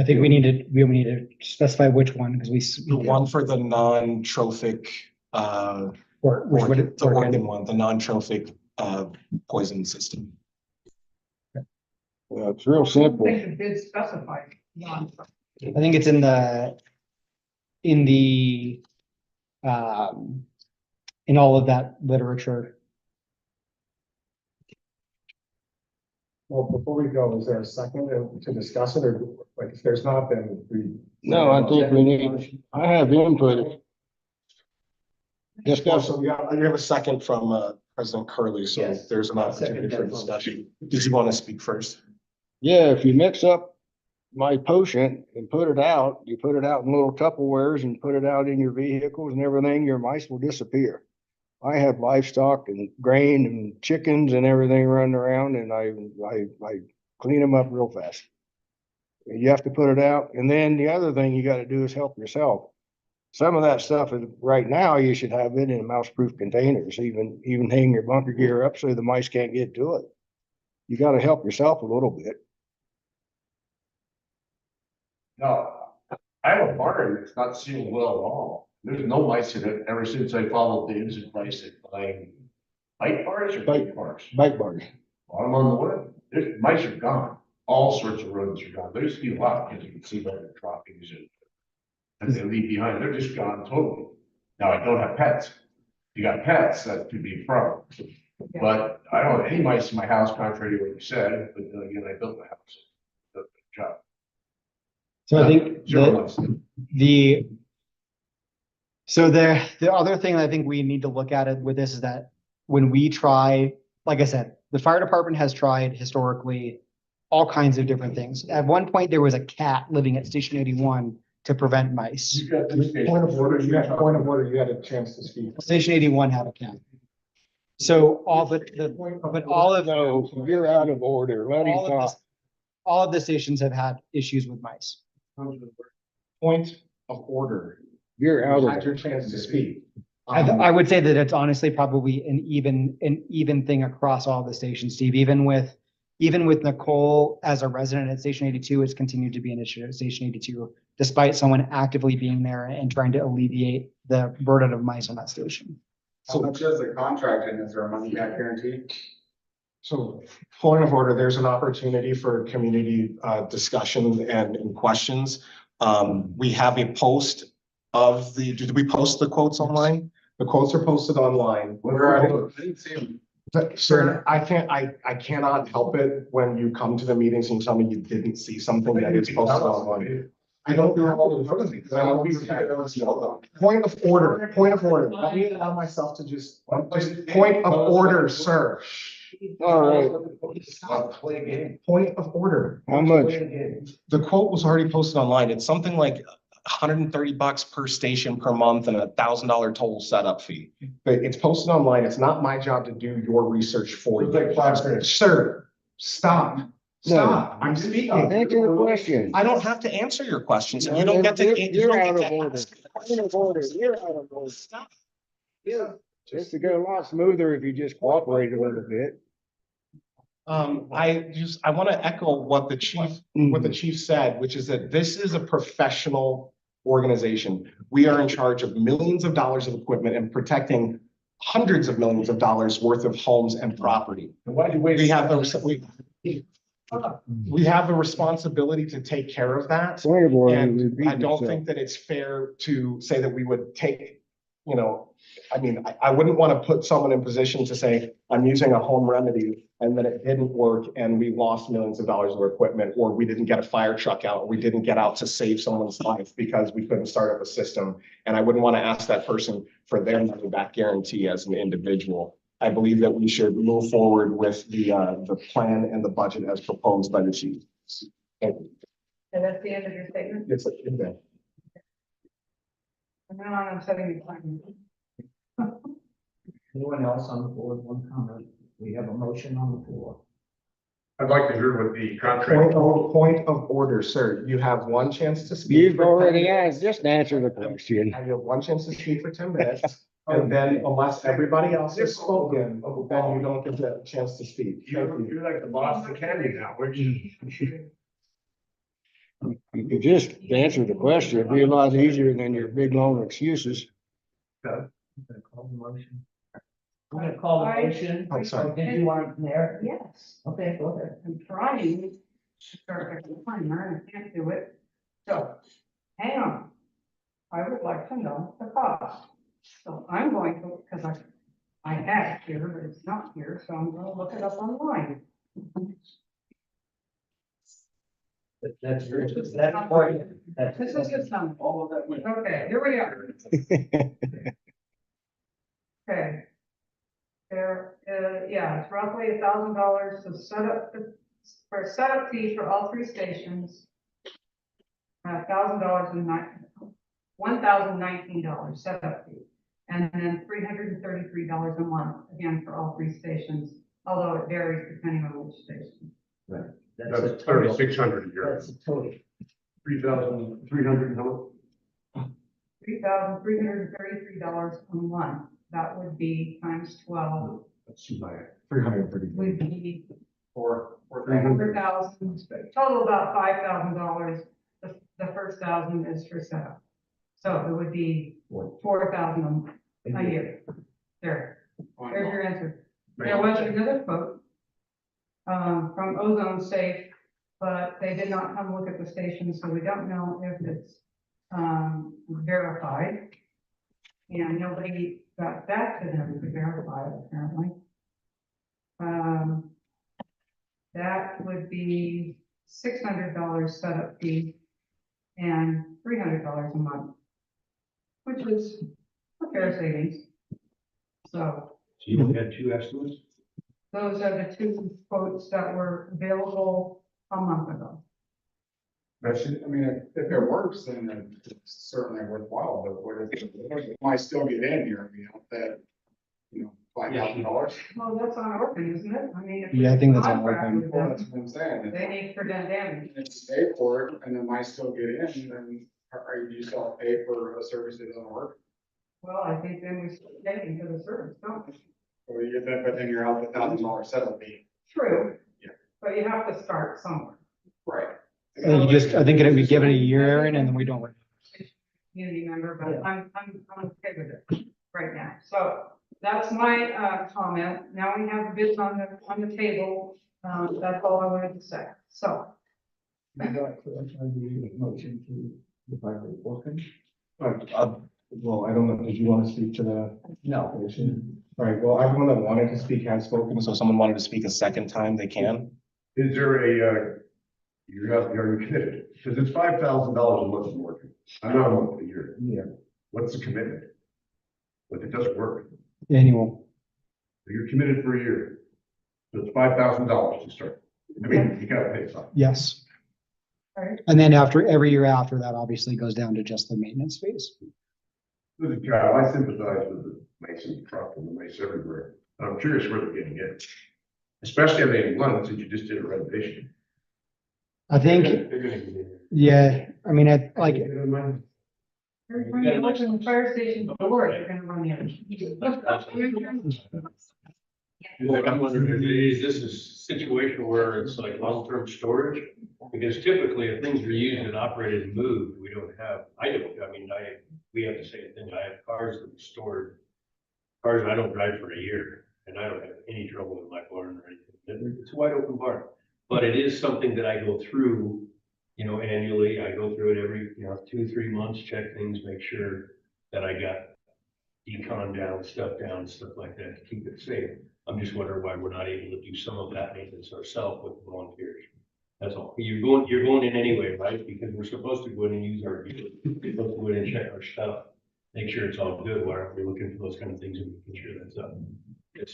think we need to specify which one because The one for the non-trophic, the Oregon one, the non-trophic poison system. Well, it's real simple. I think the bid specified. I think it's in the in all of that literature. Well, before we go, is there a second to discuss it, or like, if there's not, then we? No, I think we need, I have input. Discuss. So we have a second from President Curley, so Yes. there's an opportunity for discussion. Did you want to speak first? Yeah, if you mix up my potion and put it out, you put it out in little Tupperwares and put it out in your vehicles and everything, your mice will disappear. I have livestock and grain and chickens and everything running around, and I clean them up real fast. You have to put it out, and then the other thing you gotta do is help yourself. Some of that stuff is, right now, you should have it in mouse-proof containers, even hang your bunker gear up so the mice can't get to it. You gotta help yourself a little bit. No, I have a barn that's not sealed well at all. There's no mice in it ever since I followed Dave's advice at buying bike bars or bike bars. Bike bars. I'm on the wood. There's mice are gone. All sorts of rodents are gone. There used to be a lot, because you can see by the droppings and they leave behind. They're just gone totally. Now, I don't have pets. You got pets, that could be a problem. But I don't have any mice in my house, contrary to what you said, but then again, I built my house. Good job. So I think Zero mice. The other thing I think we need to look at it with this is that when we try, like I said, the fire department has tried historically all kinds of different things. At one point, there was a cat living at Station 81 to prevent mice. You got this case. Point of order, you had a chance to speak. Station 81 had a cat. So all of No, you're out of order. Let him all of talk. this, all of the stations have had issues with mice. Point of order. You're out You of had your chance to speak. I would say that it's honestly probably an even thing across all the stations, Steve. Even with Nicole as a resident at Station 82, it's continued to be an issue at Station 82, despite someone actively being there and trying to alleviate the burden of mice on that station. How much is the contract and is there a money back guarantee? So, point of order, there's an opportunity for community discussion and questions. We have a post of did we post the quotes online? The quotes are posted online. Where are they? I didn't see them. Sir, I cannot help it when you come to the meetings and tell me you didn't see something that is posted online. I don't have all in front of me. Because I don't see it. Point of order. Let me allow myself to just point of order, sir. All right. Play a game. Point of order. How much? The quote was already posted online. It's something like $130 per station per month and $1,000 total setup fee. But it's posted online. It's not my job to do your research for you. Sir, stop. Stop. I'm speaking. Answer the question. I don't have to answer your questions. And you don't get to. You're out of order. Point of order. You're out of order. Stop. This would go a lot smoother if you just cooperate a little bit. I want to echo what the chief said, which is that this is a professional organization. We are in charge of millions of dollars of equipment and protecting hundreds of millions of dollars worth of homes and property. We have the responsibility to take care of that. Point of order. And repeat I don't yourself. think that it's fair to say that we would take, I mean, I wouldn't want to put someone in position to say, I'm using a home remedy and then it didn't work and we lost millions of dollars of equipment, or we didn't get a fire truck out, or we didn't get out to save someone's life because we couldn't start up a system. And I wouldn't want to ask that person for their money back guarantee as an individual. I believe that we should move forward with the plan and the budget as proposed by the chief. Thank you. And that's the end of your statement? It's in there. And now I'm setting the time. Anyone else on the board, one comment? We have a motion on the floor. I'd like to hear what the contract. Point of order, sir. You have one chance to speak. You've for 10 already minutes. asked, just answer the question. You have one chance to speak for 10 minutes, and then unless everybody else has spoken, then you don't get the chance to speak. You're like the boss of the county now. Where'd you? You could just answer the question. It'd be a lot easier than your big long excuses. I'm gonna call the motion. I'm gonna call the motion. I'm sorry. Or did you want there? Yes, Okay, go ahead. I'm trying to start a timer and can't do it. So, hang on. I would like to know the cost. So I'm going to, because I had it here, but it's not here, so I'm gonna look it up online. That's important. This is just some, All of that. went- okay, here we are. Okay. There, yeah, it's roughly $1,000 to set up, for a setup fee for all three stations. $1,000 and $1,019 setup fee. And then $333 a month, again, for all three stations, although it varies depending on which station. That's a That's total. 3,600 a year. That's a total. 3,300, how $3,333 a month, that would be times 12, That's too bad. 330. would be For 4,000, total about $5,000. The first 1,000 is for setup. So it would be 4,000 a year. There's your answer. There was another quote from Ozone Safe, but they did not come look at the station, so we don't know if it's verified. And nobody got back to them to verify it, apparently. That would be $600 setup fee and $300 a month, which is a fair savings. So So you had two estimates? those are the two quotes that were available a month ago. That's, I mean, if it works, then it's certainly worthwhile, but what if it might still get in here, that, $5,000? Well, that's on Orkin, isn't it? I mean. if Yeah, I think that's on contract Orkin. with Well, them, that's what I'm saying. They need prevent damage. If you pay for it and it might still get in, then do you still pay for a service that doesn't work? Well, I think then we should pay into the service, don't we? Or you get that, but then you're out the $1,000 setup fee. True. Yeah. But you have to start somewhere. Right. I think we give it a year, Aaron, and then we don't. Community member, but I'm okay with it right now. So that's my, comment. Now we have bids on the table. That's all I wanted to say. So. Motion to divide the working? Well, I don't know, did you want to speak to the? No. All right, well, everyone that wanted to speak has spoken, so if someone wanted to speak a second time, they can. Is there a, are you committed? Because it's $5,000 a month of working. I'm not a month a year. Yeah. What's the commitment? But it doesn't work. Annual. You're committed for a year. So it's $5,000 to start. I mean, you gotta pay something. Yes. Right. And then every year after that, obviously goes down to just the maintenance fees. Listen, Kyle, I sympathize with the Mason truck and the mice everywhere. I'm curious where they're getting it. Especially if they London, since you just did a renovation. I think, They're gonna get in there. yeah, I mean, like, Every time you open the fire station door, you're gonna run in. Like, I'm wondering, is this a situation where it's like long-term storage? Because typically, if things are used and operated and moved, we don't have, we have the same thing. I have cars that are stored. Cars I don't drive for a year, and I don't have any trouble with my barn or anything. It's a wide open barn. But it is something that I go through, annually. I go through it every, 2-3 months, check things, make sure that I got decon down, stuff like that to keep it safe. I'm just wondering why we're not able to do some of that maintenance ourselves with volunteers. That's all. You're going in anyway, right? Because we're supposed to go in and use our, we're supposed to go in and check our stuff, make sure it's all good. Why aren't we looking for those kind of things and making sure that's up? It's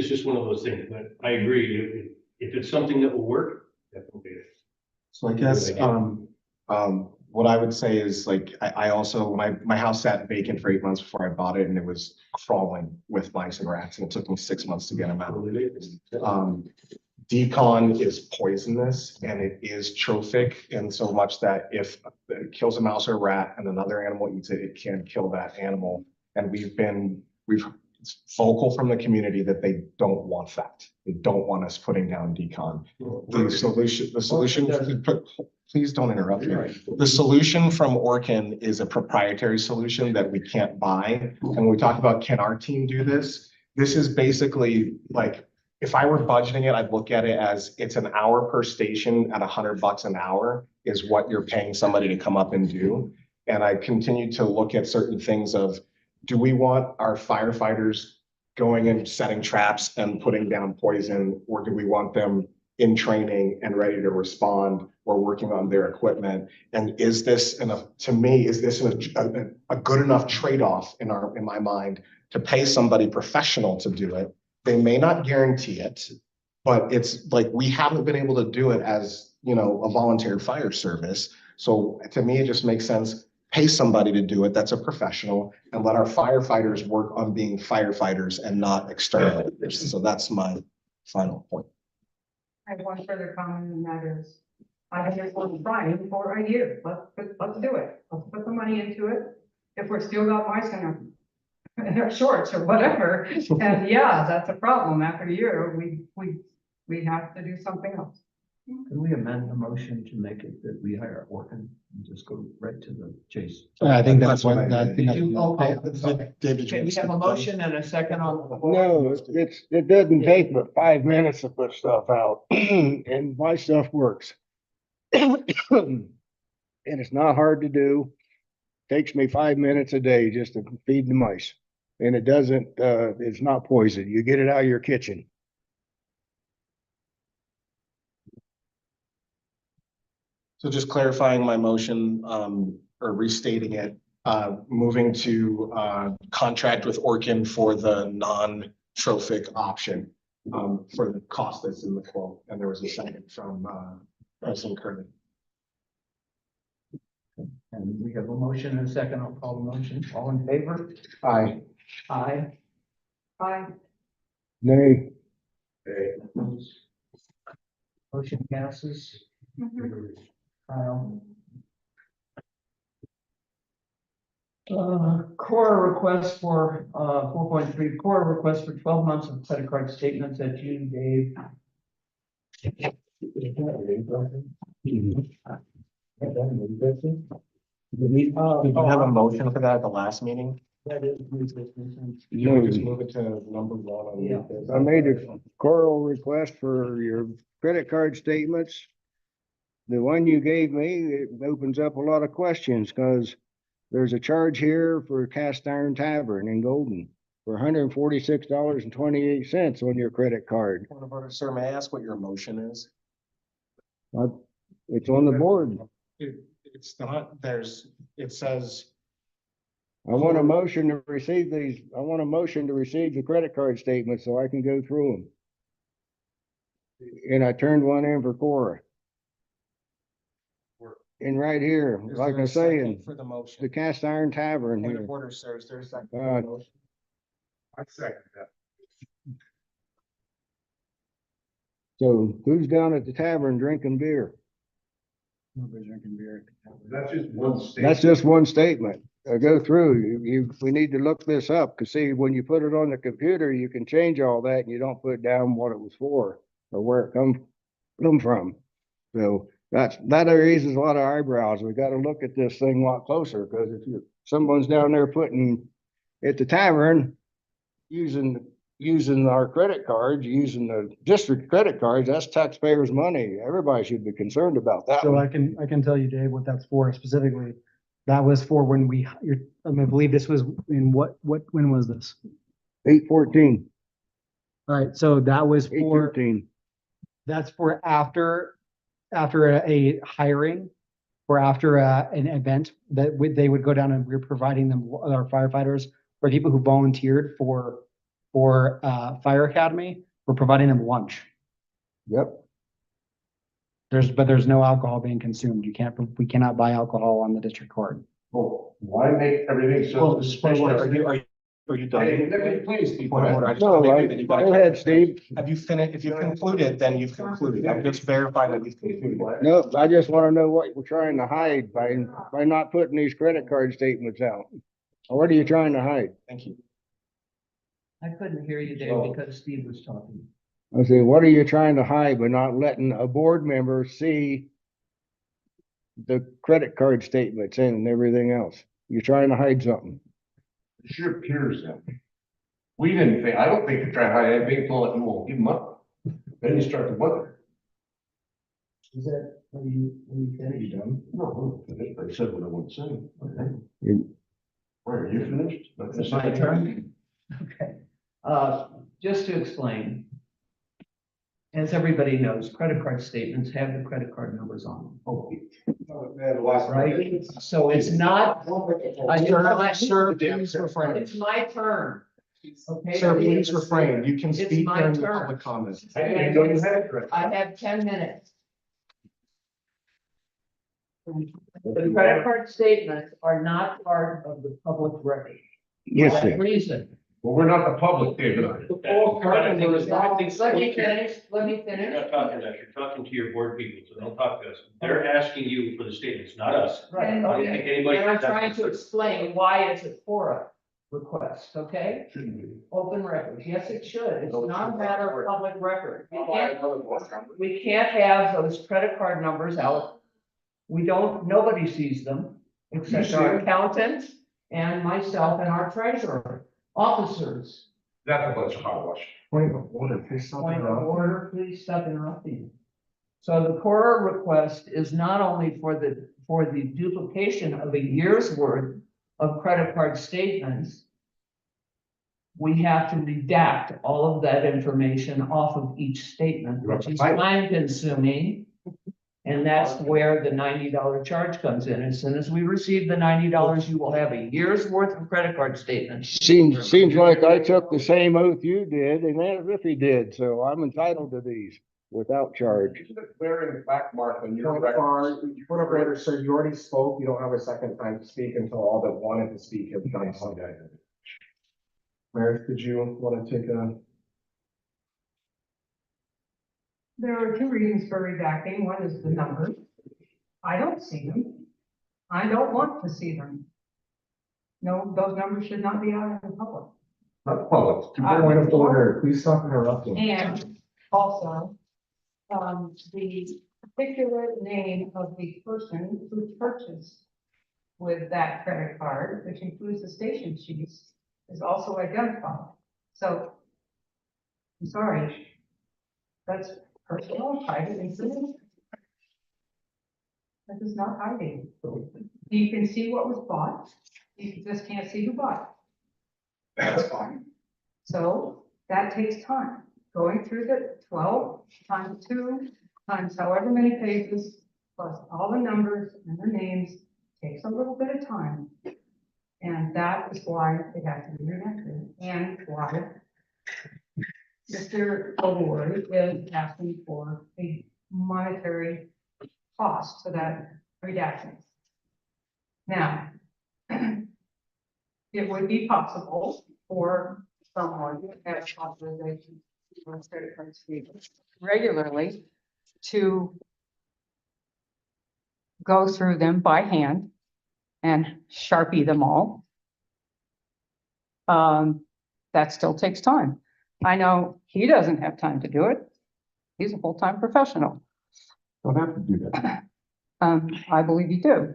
just one of those things, but I agree. If it's something that will work, definitely. So I guess, what I would say is I also, my house sat vacant for 8 months before I bought it and it was crawling with mice and rats and it took me 6 months to get them out. Decon is poisonous and it is trophic in so much that if it kills a mouse or a rat and another animal eats it, it can kill that animal. And we've vocal from the community that they don't want that. They don't want us putting down decon. The solution, please don't interrupt me. The solution from Orkin is a proprietary solution that we can't buy. And when we talk about, can our team do this? This is basically if I were budgeting it, I'd look at it as it's an hour per station at $100 an hour is what you're paying somebody to come up and do. And I continue to look at certain things of do we want our firefighters going and setting traps and putting down poison? Or do we want them in training and ready to respond or working on their equipment? And is this enough, to me, is this a good enough trade-off in my mind to pay somebody professional to do it? They may not guarantee it, but it's like, we haven't been able to do it as, you know, a volunteer fire service. So to me, it just makes sense, pay somebody to do it that's a professional, and let our firefighters work on being firefighters and not exterminators. So that's my final point. I have one further comment, and that is, I have been trying for a year. Let's do it. Let's put the money into it. If we're still got mice in our shorts or whatever, and yeah, that's a problem. After a year, we have to do something else. Can we amend the motion to make it that we hire Orkin and just go right to the chase? I think that's what what, I I did. think Did you, okay. David, Okay, we have a motion and a second on the floor. No, it doesn't take but 5 minutes to put stuff out and my stuff works. And it's not hard to do. Takes me 5 minutes a day just to feed the mice. And it doesn't, it's not poison. You get it out of your kitchen. So just clarifying my motion, or restating it, moving to, contract with Orkin for the non-trophic option, for the cost that's in the quote. And there was a second from, President Curley. And we have a motion and a second. I'll call the motion. All in favor? Aye. Aye. Bye. Nay. Motion passes. Kyle. Core request for, 4.3, core request for 12 months of credit card statements at June, Dave. Did you have a motion for that at the last meeting? That is new business. You would just move it to number one on Yeah. the. I made a choral request for your credit card statements. The one you gave me, it opens up a lot of questions because there's a charge here for Cast Iron Tavern in Golden for $146.28 on your credit card. Point of order, sir, may I ask what your motion is? It's on the board. It's not, it says, I want a motion to receive these, I want a motion to receive the credit card statements so I can go through them. And I turned one in for Cora. And right here, is like there a I'm second saying, for the motion? the Cast Iron Tavern Point here. of order, sir, is there a second? Uh, I second that. So who's down at the tavern drinking beer? Nobody's drinking beer. That's just one statement. That's just one statement. Go through, we need to look this up, cause see, when you put it on the computer, you can change all that and you don't put down what it was for or where it come from. So that raises a lot of eyebrows. We gotta look at this thing a lot closer, cause if someone's down there putting at the tavern, using our credit cards, using the district credit cards, that's taxpayers' money. Everybody should be concerned about that. So one. I can tell you, Dave, what that's for specifically. That was for when I believe this was in when was this? 8/14, All right, so that was for, 8/13. that's for after a hiring or after an event that they would go down and we're providing them, our firefighters, or people who volunteered for Fire Academy, we're providing them lunch. Yep. But there's no alcohol being consumed. We cannot buy alcohol on the district court. Well, why make everything so suspicious? Are you done? Hey, let me please, people. Point of order, I just No, wanna make right. sure that you guys- Go ahead, Steve. Have you finished? If you've concluded, then you've concluded. I'm just verifying that you've concluded. Nope, I just wanna know what we're trying to hide by not putting these credit card statements out. What are you trying to hide? Thank you. I couldn't hear you, Dave, because Steve was talking. I say, what are you trying to hide by not letting a board member see the credit card statements and everything else? You're trying to hide something. It's your peers then. We didn't think, I don't think you're trying to hide anything until you won't give them up. Then you start to wonder. Is that, are you finished? No, I said what I want to say. Okay. Are you finished? Is it my turn? Okay. Just to explain. As everybody knows, credit card statements have the credit card numbers on them. Oh, Right? So it's not. Sir, please refrain. It's my turn. Okay? Sir, please refrain. You can It's speak my during the turn. public comments. I didn't know you had it. I have 10 minutes. The credit card statements are not part of the public record. Yes, For sir. that reason. Well, we're not the public, David. Let me finish, let me You're finish. not talking to us, you're talking to your board people, so don't talk to us. They're asking you for the statements, not us. Right, I don't okay. think anybody. And I'm trying to explain why it's a Quora request, okay? Shouldn't be. Open records, yes, it should. It's not a matter of public record. We can't have those credit card numbers out. Nobody sees them, except our accountant and myself and our treasurer, officers. That's a bunch of hogwash. Point of order, please stop Point of interrupting. order, please stop interrupting. So the Quora request is not only for the duplication of a year's worth of credit card statements. We have to redact all of that information off of each statement, which is time consuming. And that's where the $90 charge comes in. As soon as we receive the $90, you will have a year's worth of credit card statements. Seems like I took the same oath you did and Aunt Riffy did, so I'm entitled to these without charge. Isn't it clear in the back mark on your Point record? of order, sir, you already spoke. You don't have a second time to speak until all that wanted to speak have done so. Meredith, did you want to take a? There are two reasons for redacting. One is the numbers. I don't see them. I don't want to see them. No, those numbers should not be out in the public. Not public. Point of order, please stop interrupting. And also, the particular name of the person who purchased with that credit card, which includes the station sheets, is also identified. So, I'm sorry, that's personal, private information. That is not hiding. You can see what was bought, you just can't see who bought it. That's fine. So that takes time, going through the 12 times 2 times however many pages, plus all the numbers and the names, takes a little bit of time. And that is why it has to be redacted, and why Mr. O'Ward is asking for a monetary cost to that redaction. Now, it would be possible for someone who has authorization on credit card statements regularly to go through them by hand and Sharpie them all. That still takes time. I know he doesn't have time to do it. He's a full-time professional. Don't have to do that. I believe you do.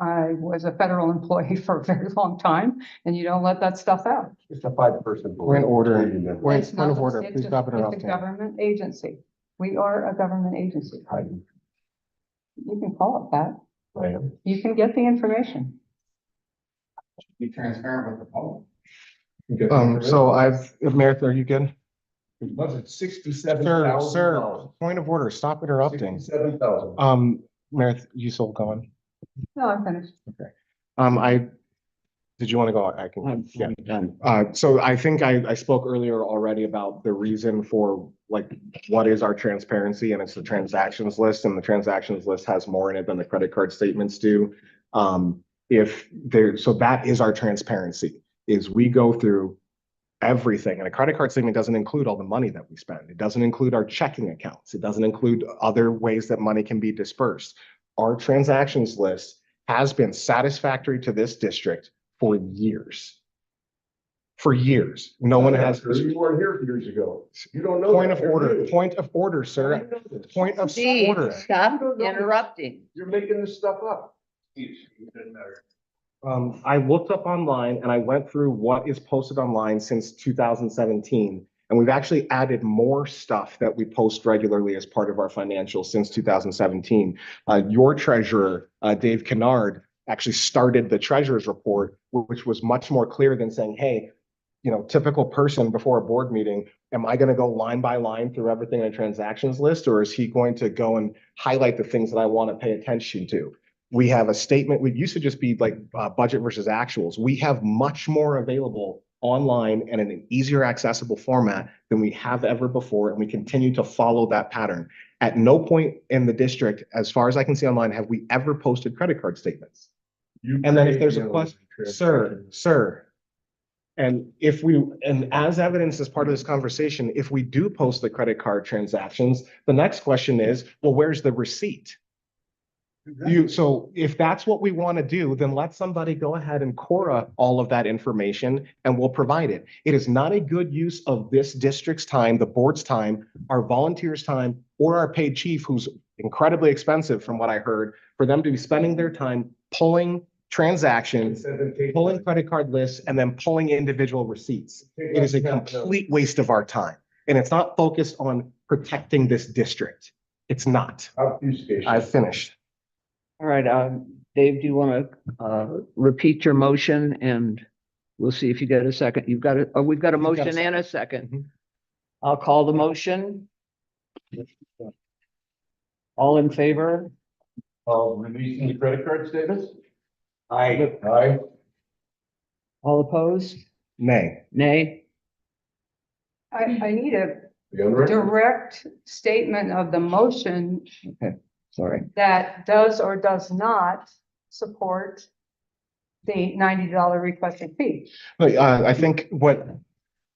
I was a federal employee for a very long time, and you don't let that stuff out. It's a 5-person. We're in order. We're in It's point not- of order. it's Please a- stop It's a interrupting. government agency. We are a government agency. You can call it that. I am. You can get the information. Be transparent with the public. So Meredith, are you good? Was it $67,000? Sir, point of order, stop interrupting. $67,000. Meredith, you still going? No, I'm finished. Did you want to go? I can. I'm Yeah. done. So I think I spoke earlier already about the reason for like, what is our transparency, and it's the transactions list, and the transactions list has more in it than the credit card statements do. So that is our transparency, is we go through everything, and a credit card statement doesn't include all the money that we spend. It doesn't include our checking accounts. It doesn't include other ways that money can be dispersed. Our transactions list has been satisfactory to this district for years. For years. No one has. You weren't here years ago. You don't know. Point that. of order, You're new. point of order, I sir. know this. Point of Steve, order. stop interrupting. You're making this stuff up. It doesn't matter. I looked up online and I went through what is posted online since 2017. And we've actually added more stuff that we post regularly as part of our financials since 2017. Your treasurer, Dave Kennard, actually started the treasurer's report, which was much more clear than saying, hey, typical person before a board meeting, am I going to go line by line through everything in a transactions list, or is he going to go and highlight the things that I want to pay attention to? We have a statement. We used to just be like budget versus actuals. We have much more available online and in an easier accessible format than we have ever before. And we continue to follow that pattern. At no point in the district, as far as I can see online, have we ever posted credit card statements. And then if there's a question, sir. And as evidence as part of this conversation, if we do post the credit card transactions, the next question is, well, where's the receipt? So if that's what we want to do, then let somebody go ahead and Cora all of that information and we'll provide it. It is not a good use of this district's time, the board's time, our volunteers' time, or our paid chief, who's incredibly expensive from what I heard, for them to be spending their time pulling transactions, pulling credit card lists, and then pulling individual receipts. It is a complete waste of our time. And it's not focused on protecting this district. It's not. I've finished. All right, Dave, do you want to repeat your motion and we'll see if you get a second. We've got a motion and a second. I'll call the motion. All in favor? Releasing the credit card status? Aye. Aye. All opposed? Nay. Nay? I need a The other? direct statement of the motion Okay, sorry. that does or does not support the $90 requested fee. But I think what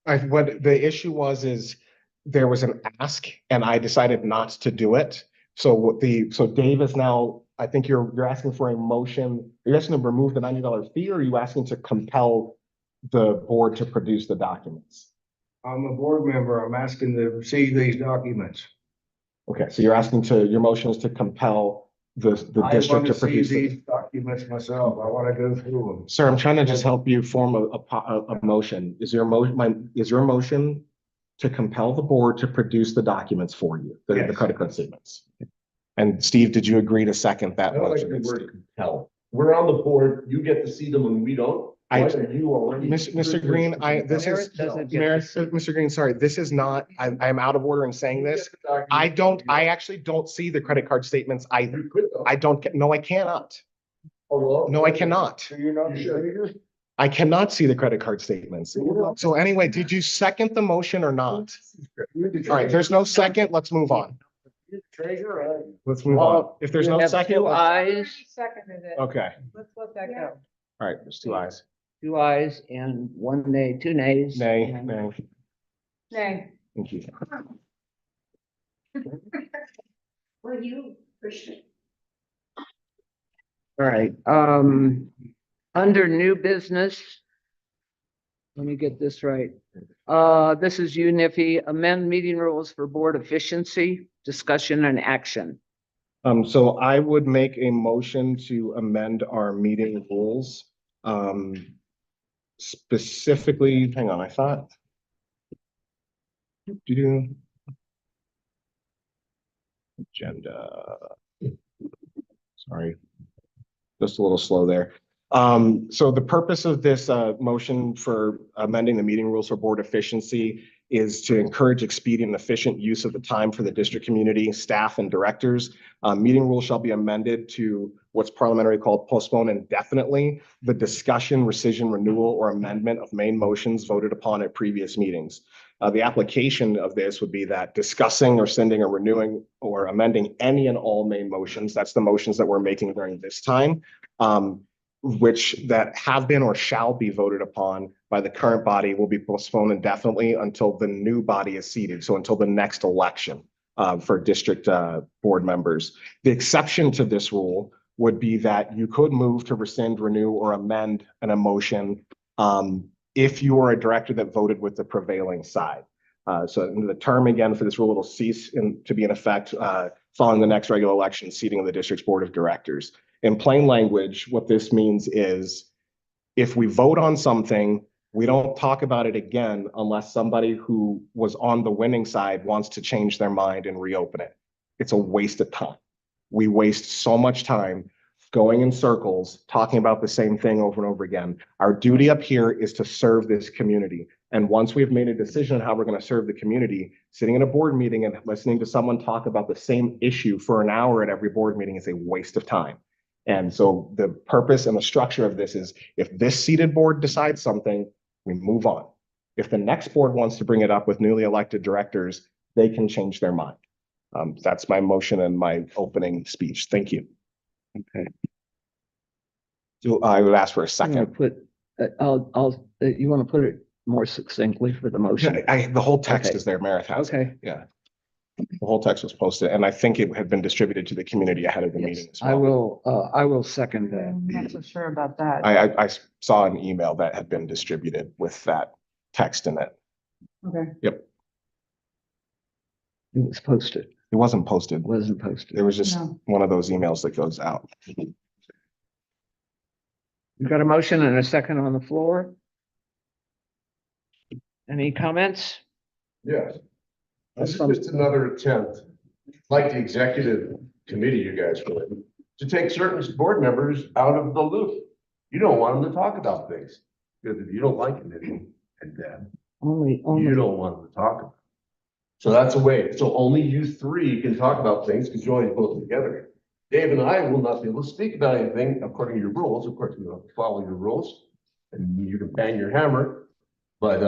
the issue is there was an ask and I decided not to do it. So Dave is now, I think you're asking for a motion. Are you asking to remove the $90 fee, or are you asking to compel the board to produce the documents? I'm a board member. I'm asking to see these documents. Okay, so your motion is to compel the I district want to to see produce these it. documents myself. I want to go through them. Sir, I'm trying to just help you form a motion. Is your motion to compel the board to produce the documents for you, the Yes. credit card statements? And Steve, did you agree to second that I don't like motion? the word compel. We're on the board, you get to see them and we don't. Why are you already? Mr. Green, Mr. Green, sorry, this is not, I'm out of order in saying this. I actually don't see the credit card statements either. No, I cannot. No, I cannot. Do you not sure? I cannot see the credit card statements. So anyway, did you second the motion or not? All right, there's no second, let's move on. Treasurer, Let's move on. If there's We no have second, two let's- ayes, Seconded it. okay, Let's let that go. all right, there's 2 ayes. 2 ayes and 1 nay, 2 nays. Nay, and- nay, Nay. thank you. Well, you pushed it. All right, under new business. Let me get this right. This is you, Niffy, amend meeting rules for board efficiency, discussion and action. So I would make a motion to amend our meeting rules. Specifically, hang on, I thought. Agenda. Sorry, just a little slow there. So the purpose of this motion for amending the meeting rules for board efficiency is to encourage expedient and efficient use of the time for the district community, staff, and directors. Meeting rules shall be amended to what's parliamentary called postpone indefinitely the discussion, rescission, renewal, or amendment of main motions voted upon at previous meetings. The application of this would be that discussing or sending or renewing or amending any and all main motions, that's the motions that we're making during this time, which that have been or shall be voted upon by the current body will be postponed indefinitely until the new body is seated. So until the next election for district board members. The exception to this rule would be that you could move to rescind, renew, or amend an emotion if you are a director that voted with the prevailing side. So the term again for this rule will cease to be in effect following the next regular election seating of the district's board of directors. In plain language, what this means is if we vote on something, we don't talk about it again unless somebody who was on the winning side wants to change their mind and reopen it. It's a waste of time. We waste so much time going in circles, talking about the same thing over and over again. Our duty up here is to serve this community. And once we've made a decision on how we're going to serve the community, sitting in a board meeting and listening to someone talk about the same issue for an hour at every board meeting is a waste of time. And so the purpose and the structure of this is if this seated board decides something, we move on. If the next board wants to bring it up with newly elected directors, they can change their mind. That's my motion and my opening speech. Thank you. Okay. So I would ask for a I'm second. gonna put, you want to put it more succinctly for the motion? The whole text Okay. is there, Meredith has it. Okay, The whole text was posted, and I think it had been distributed to the community ahead of the yes, meeting as well. I will second that. I'm not so sure about that. I saw an email that had been distributed with that text in it. Okay. It was posted, It wasn't posted. wasn't posted. It was just No. one of those emails that goes out. You got a motion and a second on the floor? Any comments? Yes. This is just another attempt, like the executive committee you guys were in, to take certain board members out of the loop. You don't want them to talk about things, because if you don't like it, then, and then Only, you don't want them to talk about it. So that's a way. So only you three can talk about things because you always vote together. Dave and I will not be able to speak about anything according to your rules. Of course, you have to follow your rules and you can bang your hammer, but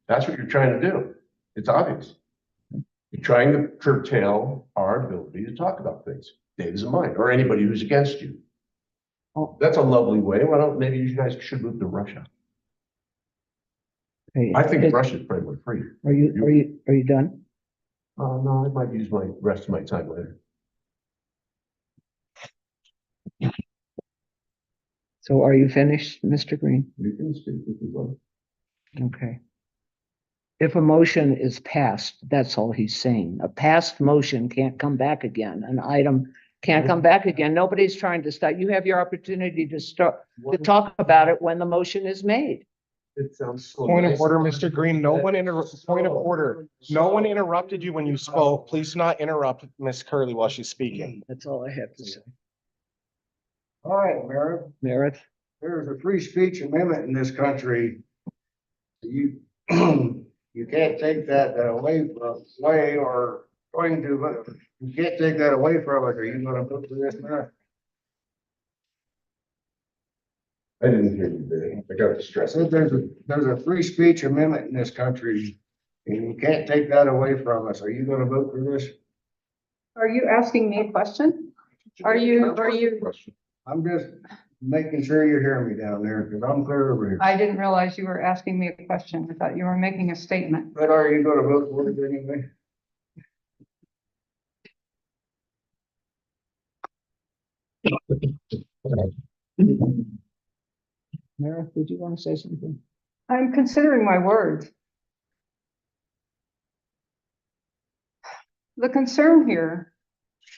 that's what you're trying to do. It's obvious. You're trying to curtail our ability to talk about things. Dave's in mine, or anybody who's against you. Oh. That's a lovely way. Why don't, maybe you guys should move to Russia. Okay, I think Russia's probably free. Are you done? No, I might use my rest of my time later. So are you finished, Mr. Green? You can speak if you want. Okay. If a motion is passed, that's all he's saying. A passed motion can't come back again. An item can't come back again. Nobody's trying to stop. You have your opportunity to start, to talk about it when the motion is made. It sounds so Point of nice. order, Mr. Green. Point of order. No one interrupted you when you spoke. Please do not interrupt Miss Curley while she's speaking. That's all I have to say. All right, Meredith, Meredith? there's a free speech amendment in this country. You, you can't take that away or going to, you can't take that away from us. Are you gonna vote for this now? I didn't hear you, Dave. I got I distressed. said there's a free speech amendment in this country, and you can't take that away from us. Are you gonna vote for this? Are you asking me a question? Are you? I'm just making sure you're hearing me down there, because I'm clear over here. I didn't realize you were asking me a question. I thought you were making a statement. But are you gonna vote for it anyway? Meredith, did you want to say something? I'm considering my words. The concern here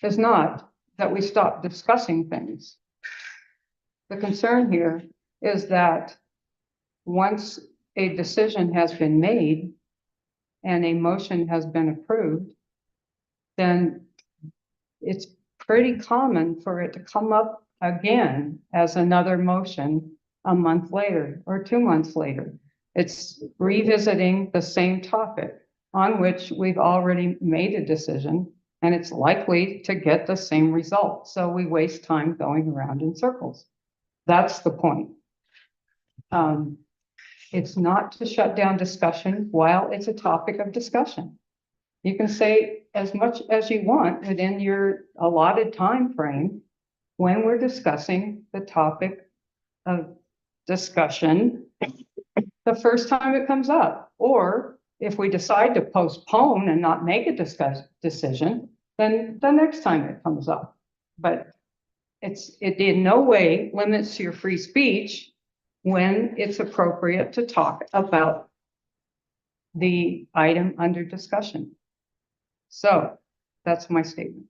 is not that we stop discussing things. The concern here is that once a decision has been made and a motion has been approved, then it's pretty common for it to come up again as another motion a month later or 2 months later. It's revisiting the same topic on which we've already made a decision, and it's likely to get the same result. So we waste time going around in circles. That's the point. It's not to shut down discussion while it's a topic of discussion. You can say as much as you want within your allotted time frame when we're discussing the topic of discussion the first time it comes up. Or if we decide to postpone and not make a decision, then the next time it comes up. But it in no way limits your free speech when it's appropriate to talk about the item under discussion. So that's my statement.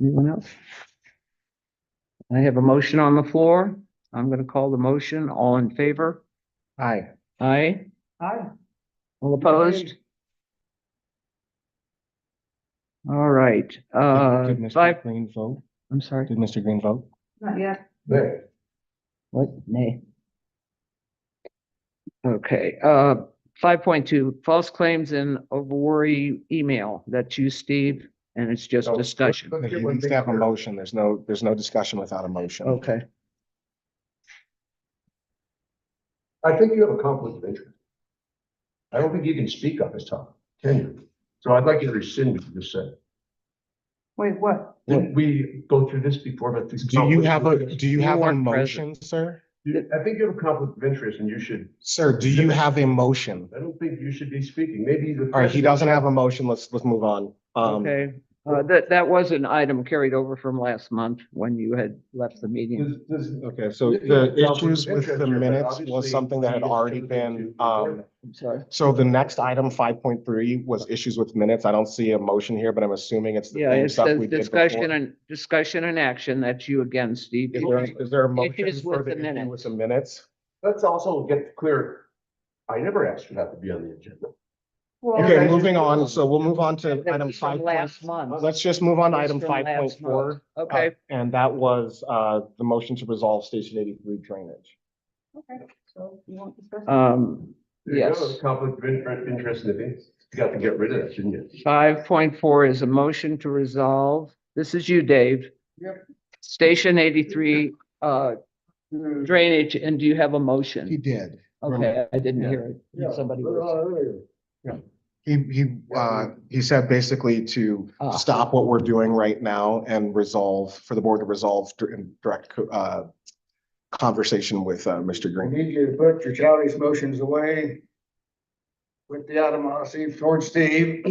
Anyone else? I have a motion on the floor. I'm going to call the motion. All in favor? Aye. Aye. Aye. All opposed? All right, Did Mr. five, Green vote? I'm sorry, Did Mr. Green vote? Not yet. There. what, nay? Okay, 5.2, false claims in Aurora email, that's you, Steve, and it's just Oh, discussion. let's He get one needs to thing have a clear. motion. There's no discussion without a motion. Okay, I think you have a conflict of interest. I don't think you can speak on this topic, can you? So I'd like you to rescind what you just said. Wait, what? Didn't we go through this before, but this? Do you have a weren't motion, sir? I think you have a conflict of interest and you should, Sir, do you have a motion? I don't think you should be speaking. Maybe the. All right, he doesn't have a motion. Let's move on. okay, that was an item carried over from last month when you had left the meeting. Okay, so the issues with the minutes was something that had already been, I'm sorry. so the next item, 5.3, was issues with minutes. I don't see a motion here, but I'm assuming it's the Yeah, same it stuff says we did discussion and action, that's you again, Steve. Is there a motion Issues for with the the issue minutes. with the minutes? Let's also get clear. I never asked for that to be on the agenda. Well, Okay, moving on. So we'll move on to That item was from 5. last month. Let's just move on to It's item from last 5.4. month. Okay, And that was the motion to resolve Station 83 drainage. Okay, so you want to discuss? There you go, yes. conflict of interest in it. You got to get rid of that, shouldn't you? 5.4 is a motion to resolve. This is you, Dave. Yep. Station 83, drainage, and do you have a motion? He did. Okay, I didn't Yeah. hear it. Somebody was. He said basically to Ah. stop what we're doing right now and resolve, for the board to resolve in direct conversation with Mr. I Green. need you to put your childish motions away. With the animosity towards Steve,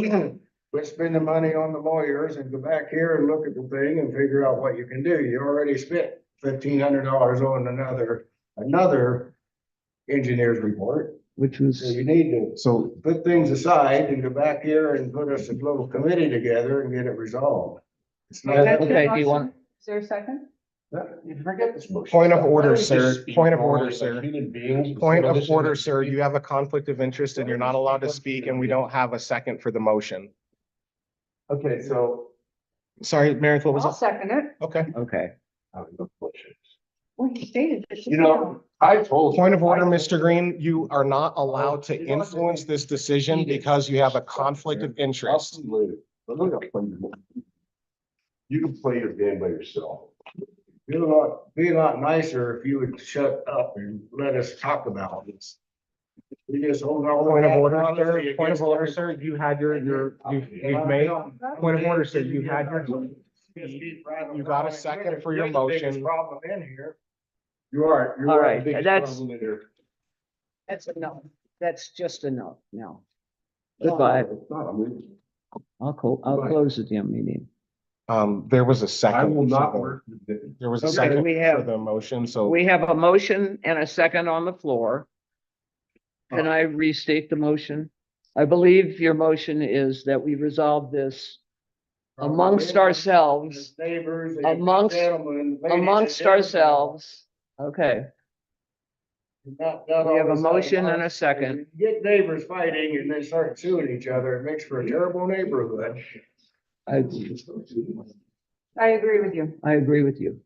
quit spending money on the lawyers and go back here and look at the thing and figure out what you can do. You already spent $1,500 on another engineer's report. Which So was, you need to So put things aside and go back here and put us a little committee together and get it resolved. It's not. That's the okay, do you motion. want- Is there a second? You forget this motion. Point of Why order, don't we sir. just speak Point of normally order, like sir. Human beings. point instead of order, listening sir, to you have a conflict of interest and you're not allowed to speak and we don't have a second for the motion. Okay, so. Sorry, Meredith, what was I'll it? second it. Okay. okay, Well, you stated it. You know, I told. Point of order, Mr. Green, you are not allowed to influence this decision because you have a conflict of interest. You can play your game by yourself. Be a lot nicer if you would shut up and let us talk about this. We just hold our. Point of order, sir. Point of order, sir. You had you've made, point of order, sir. You had your, you got a second for your motion. Problem in here. You are. All right, the biggest that's- problem in here. that's a no. That's just a no, no. Goodbye. It's not, I mean, I'll Goodbye. close the damn meeting. There was a I second. will not for the- work. with it. There was a Okay, second we for have- the motion, so We have a motion and a second on the floor. Can I restate the motion? I believe your motion is that we resolve this amongst ourselves, Neighbors. Amongst- gentlemen, ladies and amongst gentlemen. ourselves. Okay, Not we have all a this motion and a stuff. second. You Get neighbors fighting and they start suing each other. It makes for a terrible neighborhood. I I agree with you. agree with you.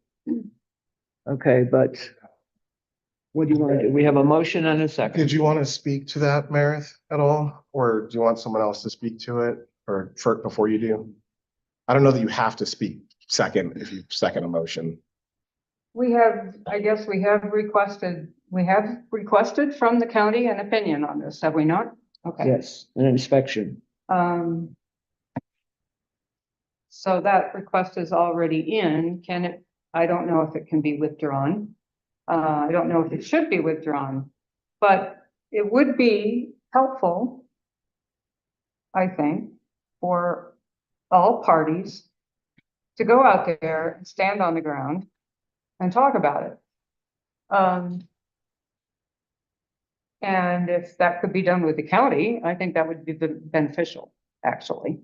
Okay, but what do you want to do? We have a motion and a second. did you want to speak to that, Meredith, at all? Or do you want someone else to speak to it or before you do? I don't know that you have to speak second if you second a motion. We have, I guess we have requested from the county an opinion on this, have we not? Okay. Yes, an inspection. So that request is already in. Can it, I don't know if it can be withdrawn. I don't know if it should be withdrawn, but it would be helpful, I think, for all parties to go out there and stand on the ground and talk about it. And if that could be done with the county, I think that would be beneficial, actually.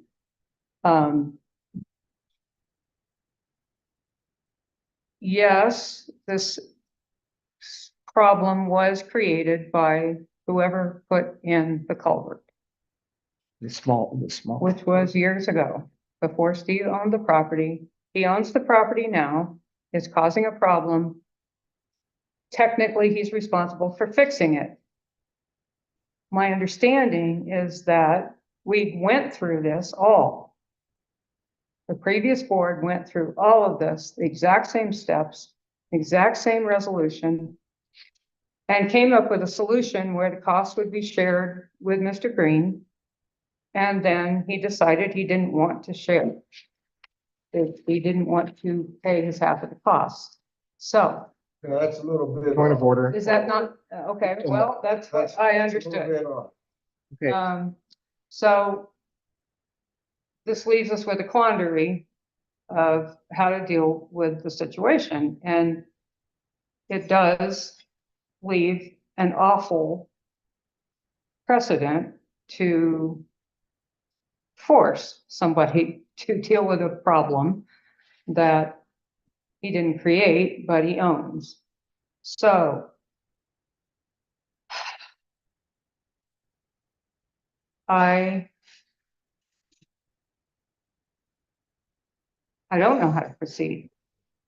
Yes, this problem was created by whoever put in the culvert, The small. which was years ago. before Steve owned the property. He owns the property now, it's causing a problem. Technically, he's responsible for fixing it. My understanding is that we went through this all. The previous board went through all of this, the exact same steps, exact same resolution, and came up with a solution where the cost would be shared with Mr. Green. And then he decided he didn't want to share. He didn't want to pay his half of the cost. So No, that's a little bit. Point of order. is that not, okay, well, that's what I understood. Okay. So this leaves us with a quandary of how to deal with the situation, and it does leave an awful precedent to force somebody to deal with a problem that he didn't create, but he owns. So I don't know how to proceed.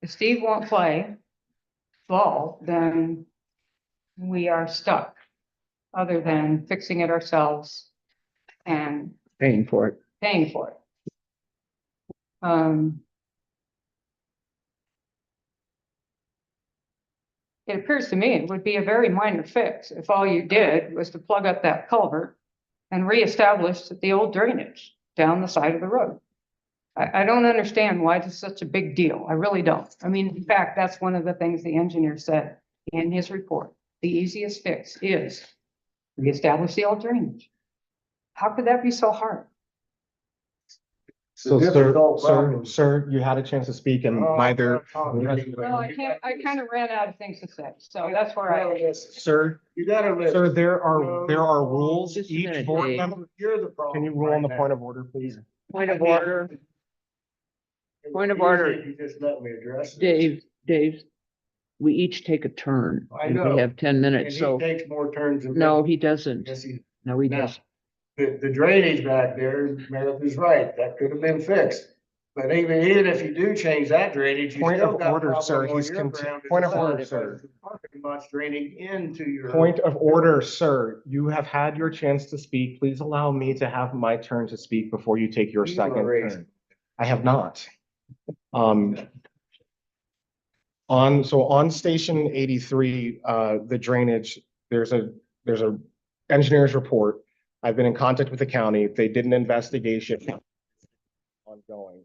If Steve won't play ball, then we are stuck, other than fixing it ourselves and Paying for it. paying for it. It appears to me it would be a very minor fix if all you did was to plug up that culvert and reestablish the old drainage down the side of the road. I don't understand why this is such a big deal. I really don't. I mean, in fact, that's one of the things the engineer said in his report. The easiest fix is reestablish the old drainage. How could that be so hard? So, sir, difficult problem. sir, you had a chance to speak and neither, Well, I kind of ran out of things to say, so that's where I. sir, You gotta listen. sir, there are rules. Just a Each minute, board Dave. member, You're the problem. can you rule on the right point now. of order, please? Point of order, point of order. You just let me address it. Dave, we each take a turn. I And know. we have 10 And minutes, he so, takes more turns than. no, me. he doesn't. Yes, he, No, he now, doesn't. the drainage back there, Meredith is right, that could have been fixed. But even if you do change that drainage, you Point still of got a order, problem sir. on He's your conti- ground as point of well, order, because sir. the parking lot's draining into your. Point of order, sir. You have had your chance to speak. Please allow me to have my turn to speak before you take your You second are raised. turn. I have not. On station 83, the drainage, there's a engineer's report. I've been in contact with the county. They did an investigation ongoing.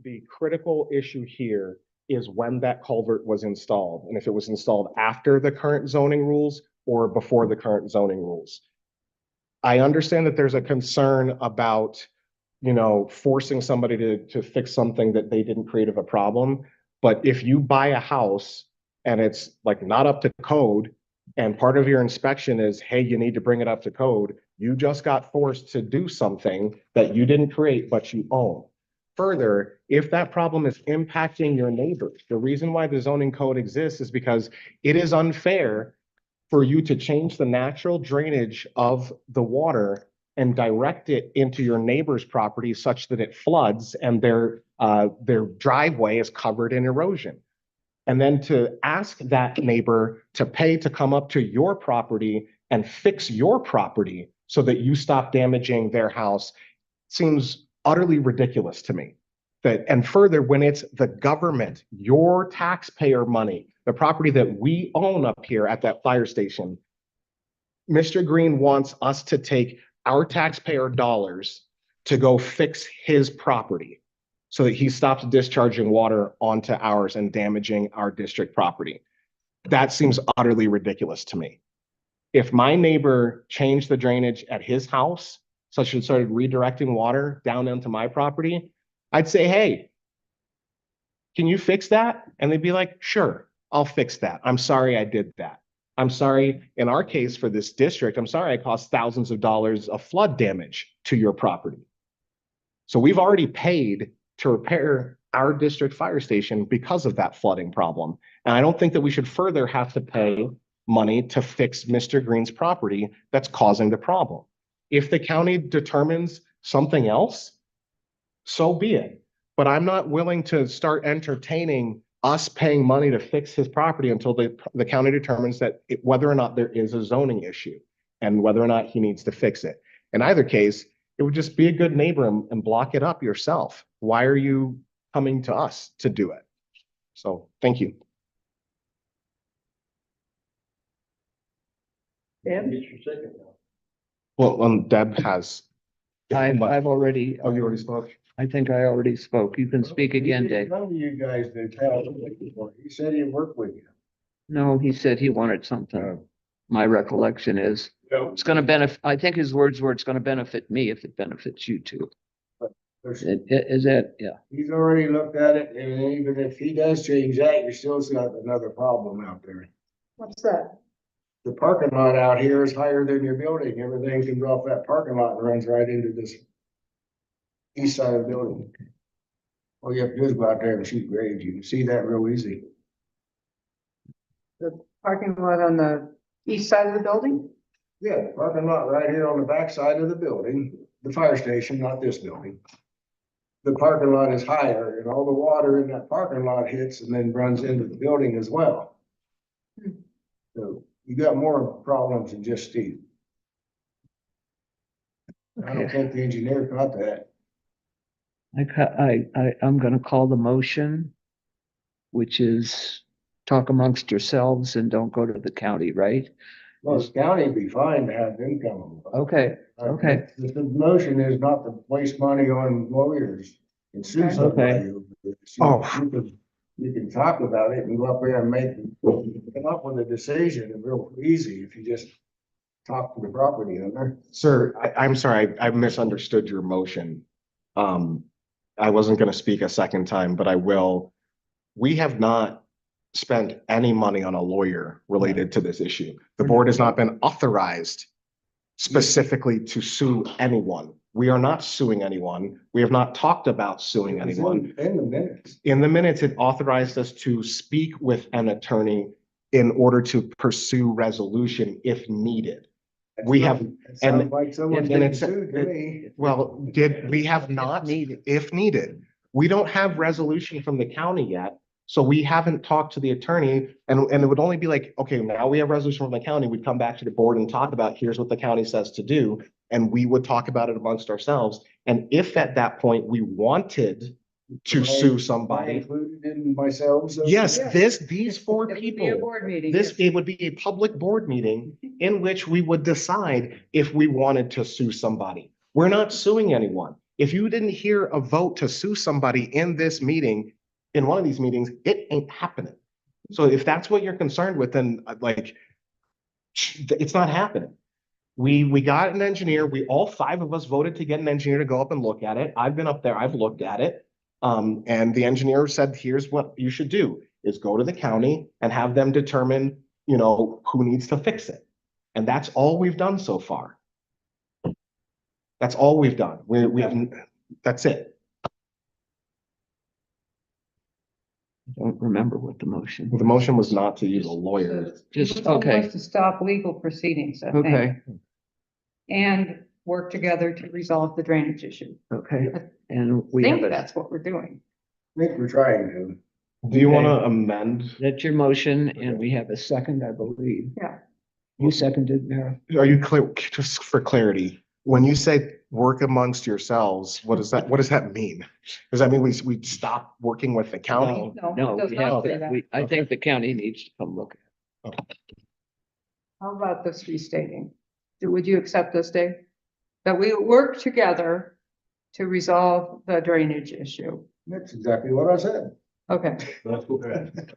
The critical issue here is when that culvert was installed, and if it was installed after the current zoning rules or before the current zoning rules. I understand that there's a concern about, forcing somebody to fix something that they didn't create of a problem. But if you buy a house and it's like not up to code, and part of your inspection is, hey, you need to bring it up to code, you just got forced to do something that you didn't create, but you own. Further, if that problem is impacting your neighbors, the reason why the zoning code exists is because it is unfair for you to change the natural drainage of the water and direct it into your neighbor's property such that it floods and their driveway is covered in erosion. And then to ask that neighbor to pay to come up to your property and fix your property so that you stop damaging their house seems utterly ridiculous to me. And further, when it's the government, your taxpayer money, the property that we own up here at that fire station, Mr. Green wants us to take our taxpayer dollars to go fix his property so that he stops discharging water onto ours and damaging our district property. That seems utterly ridiculous to me. If my neighbor changed the drainage at his house, such as started redirecting water down into my property, I'd say, hey, can you fix that? And they'd be like, sure, I'll fix that. I'm sorry I did that. I'm sorry, in our case for this district, I'm sorry I caused thousands of dollars of flood damage to your property. So we've already paid to repair our district fire station because of that flooding problem. And I don't think that we should further have to pay money to fix Mr. Green's property that's causing the problem. If the county determines something else, so be it. But I'm not willing to start entertaining us paying money to fix his property until the county determines that whether or not there is a zoning issue and whether or not he needs to fix it. In either case, it would just be a good neighbor and block it up yourself. Why are you coming to us to do it? So, thank you. Deb? Get your second now. Well, Deb has. I've already, Oh, you already spoke? I think I already spoke. You can speak again, Dave. None of you guys did tell him before. He said he'd work with you. No, he said he wanted something. My recollection is, it's gonna benefit, I think his words were, it's gonna benefit me if it benefits you too. Is that, yeah, He's already looked at it, and even if he does change that, you're still got another problem out there. What's that? The parking lot out here is higher than your building. Everything comes off that parking lot and runs right into this east side of the building. All you have to do is go out there and shoot grades. You can see that real easy. The parking lot on the east side of the building? Yeah, the parking lot right here on the back side of the building, the fire station, not this building. The parking lot is higher and all the water in that parking lot hits and then runs into the building as well. So you got more problems than just Steve. I don't okay. think the engineer caught that. I'm gonna call the motion, which is talk amongst yourselves and don't go to the county, right? Well, the county would be fine to have them come. Okay, okay. The motion is not to waste money on lawyers and sue Okay. somebody. Oh. You can talk about it and go up there and come up with a decision real easy if you just talk to the property owner. Sir, I'm sorry, I misunderstood your motion. I wasn't gonna speak a second time, but I will. We have not spent any money on a lawyer related to this issue. The board has not been authorized specifically to sue anyone. We are not suing anyone. We have not talked about suing anyone. In the minutes. In the minutes, it authorized us to speak with an attorney in order to pursue resolution if needed. We have, It sounds like someone's and getting it's- sued to me. well, we have not, Needed. if needed. We don't have resolution from the county yet, so we haven't talked to the attorney, and it would only be like, okay, now we have resolution from the county, we'd come back to the board and talk about, here's what the county says to do, and we would talk about it amongst ourselves. And if at that point we wanted to Am I- sue Am I somebody, included in myself? So- yes, Yeah. these four It would be a people. board meeting. This, it would be a public board meeting in which we would decide if we wanted to sue somebody. We're not suing anyone. If you didn't hear a vote to sue somebody in this meeting, in one of these meetings, it ain't happening. So if that's what you're concerned with, then like, it's not happening. We got an engineer, all five of us voted to get an engineer to go up and look at it. I've been up there, I've looked at it. And the engineer said, here's what you should do, is go to the county and have them determine, who needs to fix it. And that's all we've done so far. That's all we've done. We haven't, that's it. I don't remember what the motion. The motion was not to use a lawyer. Just, It was okay, to stop legal proceedings, I think, okay, and work together to resolve the drainage issue. okay. And I we have think a, that's what we're doing. I think we're trying to. Do you want to amend? that's your motion, and we have a second, I believe. Yeah. You seconded, Mara? Are you clear, just for clarity, when you say work amongst yourselves, what does that mean? Does that mean we stop working with the county? No, it does we not have say to, that. I think the county needs to come look. How about this restating? Would you accept this, Dave? That we work together to resolve the drainage issue. That's exactly what I said. Okay. That's good.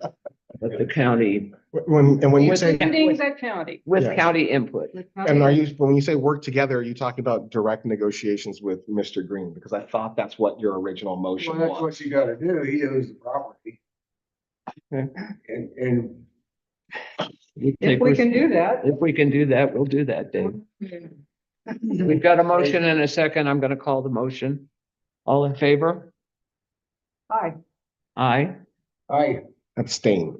But the county, When you With say, the- Meetings at county. with Yes. county input. With and county. when you say work together, are you talking about direct negotiations with Mr. Green? Because I thought that's what your original motion Well, that's what was. you gotta do. He owns the property. Okay. And If we can do that. If we can do that, we'll do that, Dave. We've got a motion and a second. I'm gonna call the motion. All in favor? Hi. Aye. I, Abstain.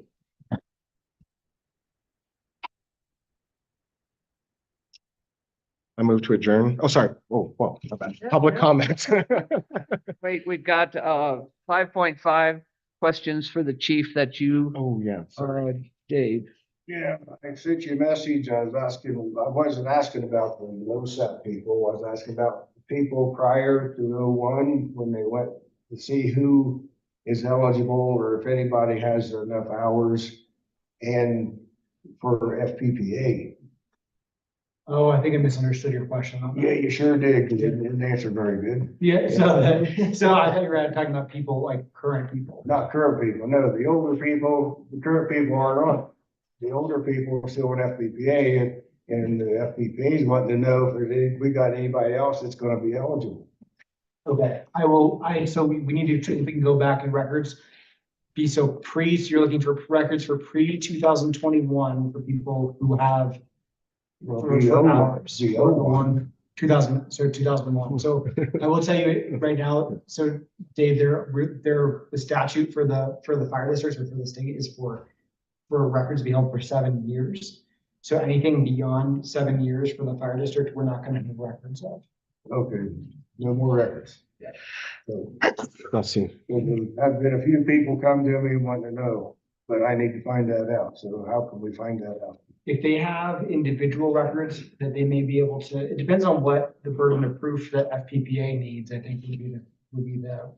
I move to adjourn. Oh, sorry. Oh, well, my bad. Public comments. Wait, we've got 5.5 questions for the chief that you, Oh, yeah. Dave. Yeah, I sent you a message. I wasn't asking about the low set people. I was asking about the people prior to 01 when they went to see who is eligible or if anybody has enough hours and for FPPA. Oh, I think I misunderstood your question on that. Yeah, you sure did, because you didn't answer very good. Yeah, so I thought you were talking about people, like current people. Not current people, no, the older people, the current people aren't on. The older people are still in FPPA and the FPPA is wanting to know if we got anybody else that's gonna be eligible. Okay, so we need to, if we can go back in records. So you're looking for records for pre-2021 for people who have. Well, For the hours. the old one. 2001. So I will tell you right now, so Dave, the statute for the fire districts or for the state is for records to be held for 7 years. So anything beyond 7 years for the fire district, we're not gonna have records of. Okay, no more records. Yeah. So, Let's see. I've been a few people come to me wanting to know, but I need to find that out. So how can we find that out? If they have individual records that they may be able to, it depends on what the burden of proof that FPPA needs, I think would be the,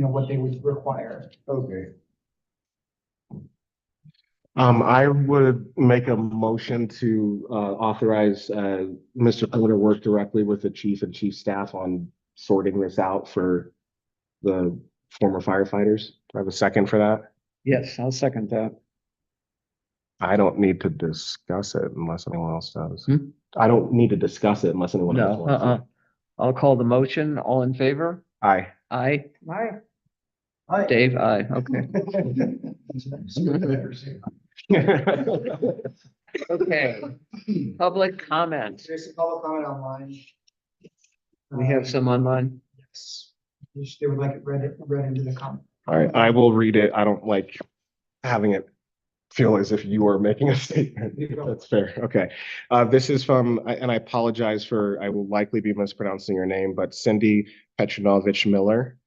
what they would require. Okay. I would make a motion to authorize Mr. Porter work directly with the chief and chief staff on sorting this out for the former firefighters. Do I have a second for that? Yes, I'll second that. I don't need to discuss it unless anyone else does. Hmm? I don't need to discuss it unless anyone else No, wants I'll call the motion. All in favor? to. Aye. Aye. Hi. Dave, aye. Okay. Okay. Public comment. There's a public comment online. We have some online. Yes. They would like it read into the comment. All right, I will read it. I don't like having it feel as if you are making a statement. That's fair. Okay. This is from, and I apologize for, I will likely be mispronouncing your name, but Cindy Petronovich Miller.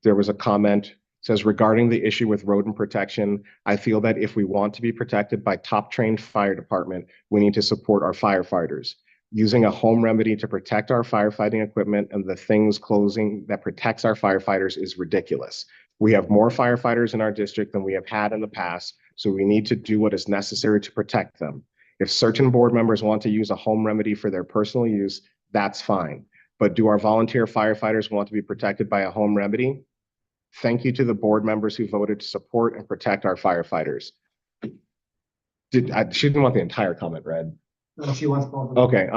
There was a comment, says regarding the issue with rodent protection, I feel that if we want to be protected by top trained fire department, we need to support our firefighters. Using a home remedy to protect our firefighting equipment and the things closing that protects our firefighters is ridiculous. We have more firefighters in our district than we have had in the past, so we need to do what is necessary to protect them. If certain board members want to use a home remedy for their personal use, that's fine. But do our volunteer firefighters want to be protected by a home remedy? Thank you to the board members who voted to support and protect our firefighters. She didn't want the entire comment read. No, she wants both of them. Okay,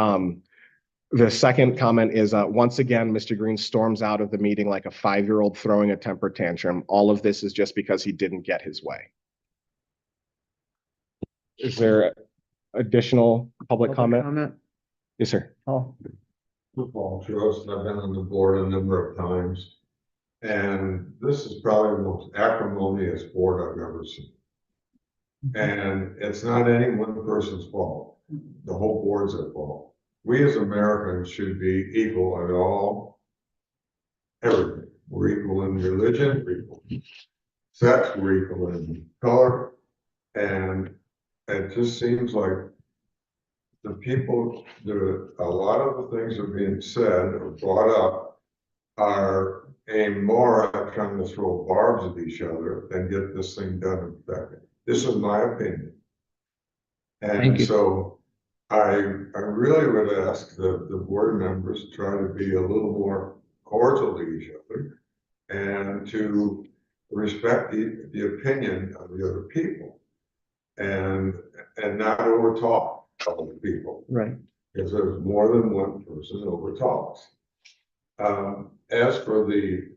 the second comment is, once again, Mr. Green storms out of the meeting like a 5-year-old throwing a temper tantrum. All of this is just because he didn't get his way. Is there additional public comment? Yes, sir. Oh, Football shows, and I've been on the board a number of times. And this is probably the most acrimonious board I've ever seen. And it's not any one person's fault. The whole board's at fault. We as Americans should be equal in all, everything. We're equal in religion, we're equal in sex, we're equal in color. And it just seems like the people, a lot of the things that are being said or brought up are aimed more at trying to throw barbs at each other than get this thing done and protected. This is my opinion. And so I really would ask the board members to try to be a little more cordial to each other and to respect the opinion of the other people and not overtalk other people. right. Because there's more than one person over talks. As for the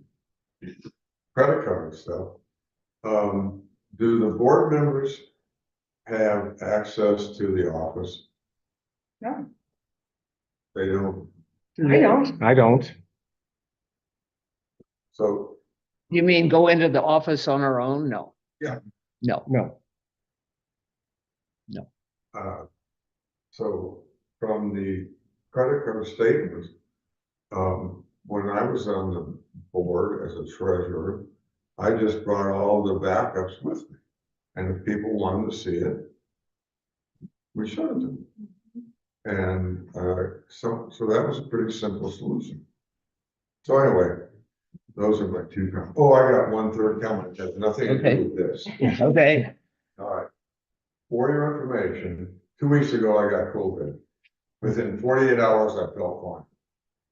credit card stuff, do the board members have access to the office? No. They don't. I don't. I don't. So, You mean go into the office on our own? No. Yeah. No. No. so from the credit card statements, when I was on the board as a treasurer, I just brought all the backups with me. And if people wanted to see it, we showed it to them. And, so that was a pretty simple solution. So anyway, those are my two comments. Oh, I got one third comment, it has nothing to Okay. do with this. Okay, All right. For your information, 2 weeks ago, I got COVID. Within 48 hours, I felt fine.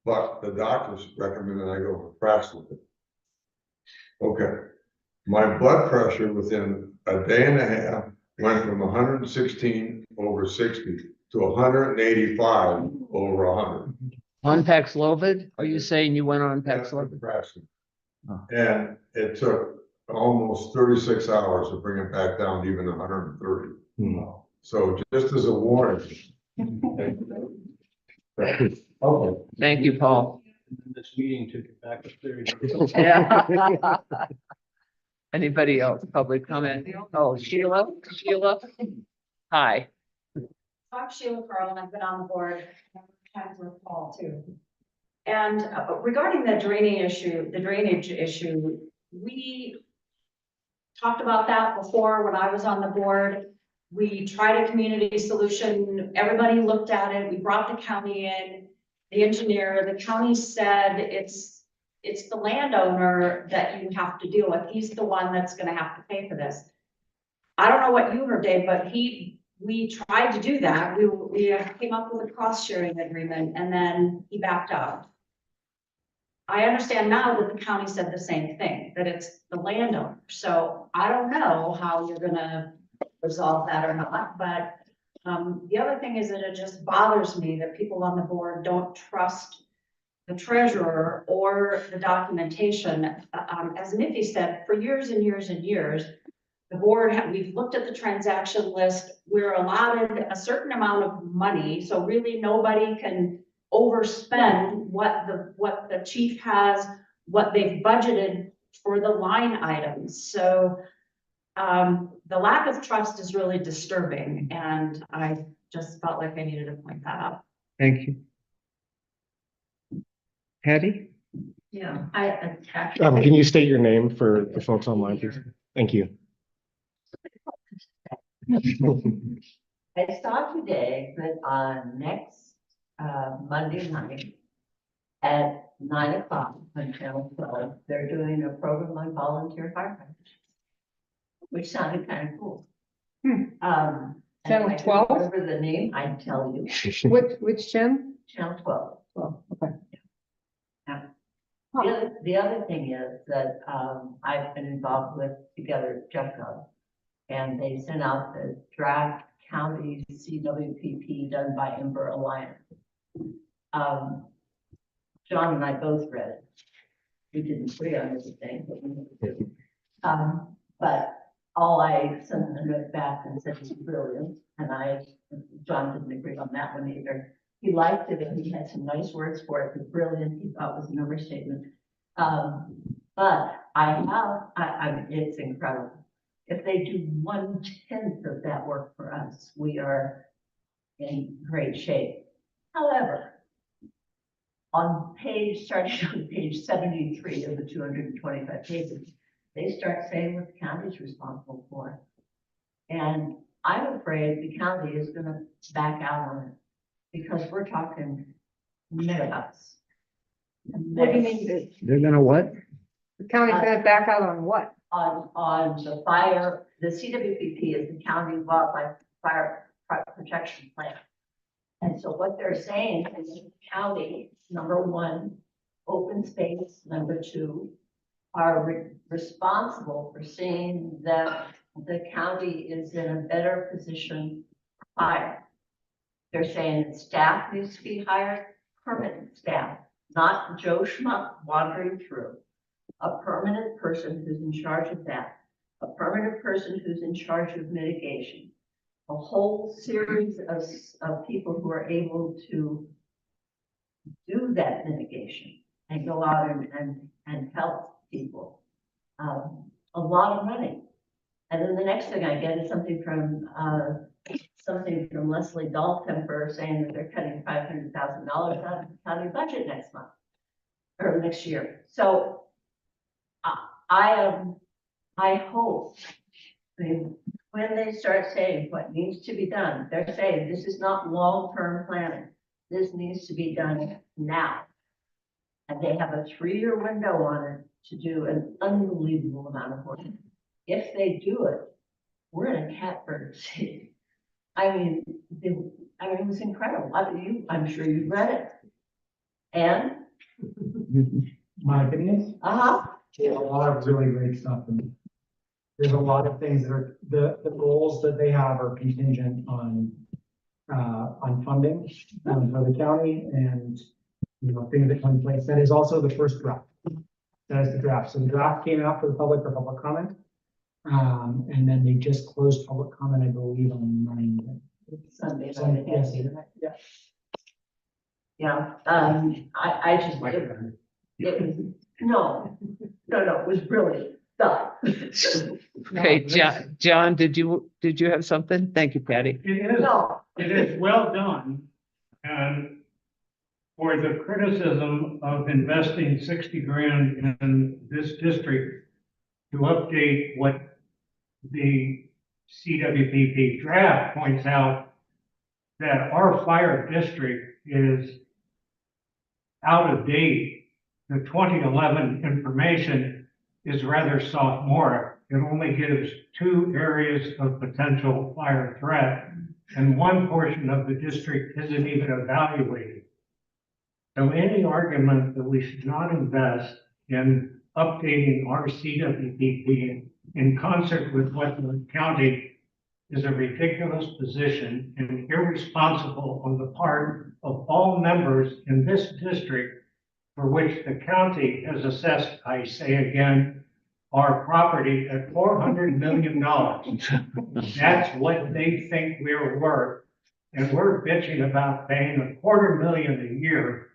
But the doctors recommended I go for Fraxel. Okay. My blood pressure within a day and a half went from 116/60 to 185/100. on Paxlovid? Are you saying you went on Paxlovid? Fraxel. Oh. And it took almost 36 hours to bring it back down to even 130. So just as a warning. Okay. Thank you, Paul. This meeting took it back to 30. Yeah. Anybody else, public comment? Oh, Sheila? Hi. I'm Sheila Carl, and I've been on the board times with Paul too. And regarding the drainage issue, we talked about that before when I was on the board. We tried a community solution. Everybody looked at it. We brought the county in, the engineer. The county said it's the landowner that you have to deal with. He's the one that's going to have to pay for this. I don't know what you heard, Dave, but we tried to do that. We came up with a cost sharing agreement, and then he backed out. I understand now that the county said the same thing, that it's the landowner. So I don't know how you're gonna resolve that or not, but the other thing is that it just bothers me that people on the board don't trust the treasurer or the documentation. As Niffy said, for years and years and years, the board, we've looked at the transaction list. We're allotted a certain amount of money, so really nobody can overspend what the chief has, what they've budgeted for the line items. So the lack of trust is really disturbing, and I just felt like I needed to point that out. Thank you. Patty? Yeah, I attached. Can you state your name for the folks online, please? Thank you. I saw today that on next Monday night at 9 o'clock on Channel 12, they're doing a program on volunteer firefighters, which sounded kind of cool. Channel and I 12? don't remember the name, I'd tell you. Which channel? Channel 12. Oh, okay. The other thing is that I've been involved with Together JeffGov, and they sent out the draft county CWPP done by Ember Alliance. John and I both read it. We didn't agree on everything, but we did. But all I sent a note back and said it was brilliant, and John didn't agree on that one either. He liked it, and he had some nice words for it, but brilliant, he thought was an overstatement. But it's incredible. If they do 1/10 of that work for us, we are in great shape. However, starting on page 73 of the 225 pages, they start saying what the county is responsible for. And I'm afraid the county is going to back out on it, because we're talking megabucks. What do you mean? They're gonna what? The county's gonna back out on what? On the fire, the CWPP is the county wildlife fire protection plan. And so what they're saying is the county, number one, open space, number two, are responsible for seeing that the county is in a better position for fire. They're saying that staff needs to be hired, permanent staff, not Joe Schmuck wandering through. A permanent person who's in charge of that, a permanent person who's in charge of mitigation, a whole series of people who are able to do that mitigation and go out and help people. A lot of money. And then the next thing I get is something from something from Leslie Dahlkemper saying that they're cutting $500,000 out of the county budget next month or next year. So I hope, I mean, when they start saying what needs to be done, they're saying this is not long-term planning. This needs to be done now. And they have a 3-year window on it to do an unbelievable amount of work. If they do it, we're in a catbird seat. I mean, it was incredible. I'm sure you read it. And, My opinion, uh-huh, a lot of really great stuff. And there's a lot of things that are, the goals that they have are contingent on funding for the county and, things that come in place. That is also the first draft. That is the draft. So the draft came out for the public for public comment. And then they just closed public comment, I believe, on Monday. Sunday. Yes. Yeah. Yeah, I just, it was, no, it was brilliant stuff. Okay, John, did you have something? Thank you, Patty. It is well done. And for the criticism of investing 60 grand in this district to update what the CWPP draft points out, that our fire district is out of date. The 2011 information is rather sophomoric. It only gives 2 areas of potential fire threat, and one portion of the district isn't even evaluated. So any argument that we should not invest in updating our CWPP in concert with what the county is a ridiculous position and irresponsible on the part of all members in this district for which the county has assessed, I say again, our property at $400 million. That's what they think we're worth. And we're bitching about paying $250,000 a year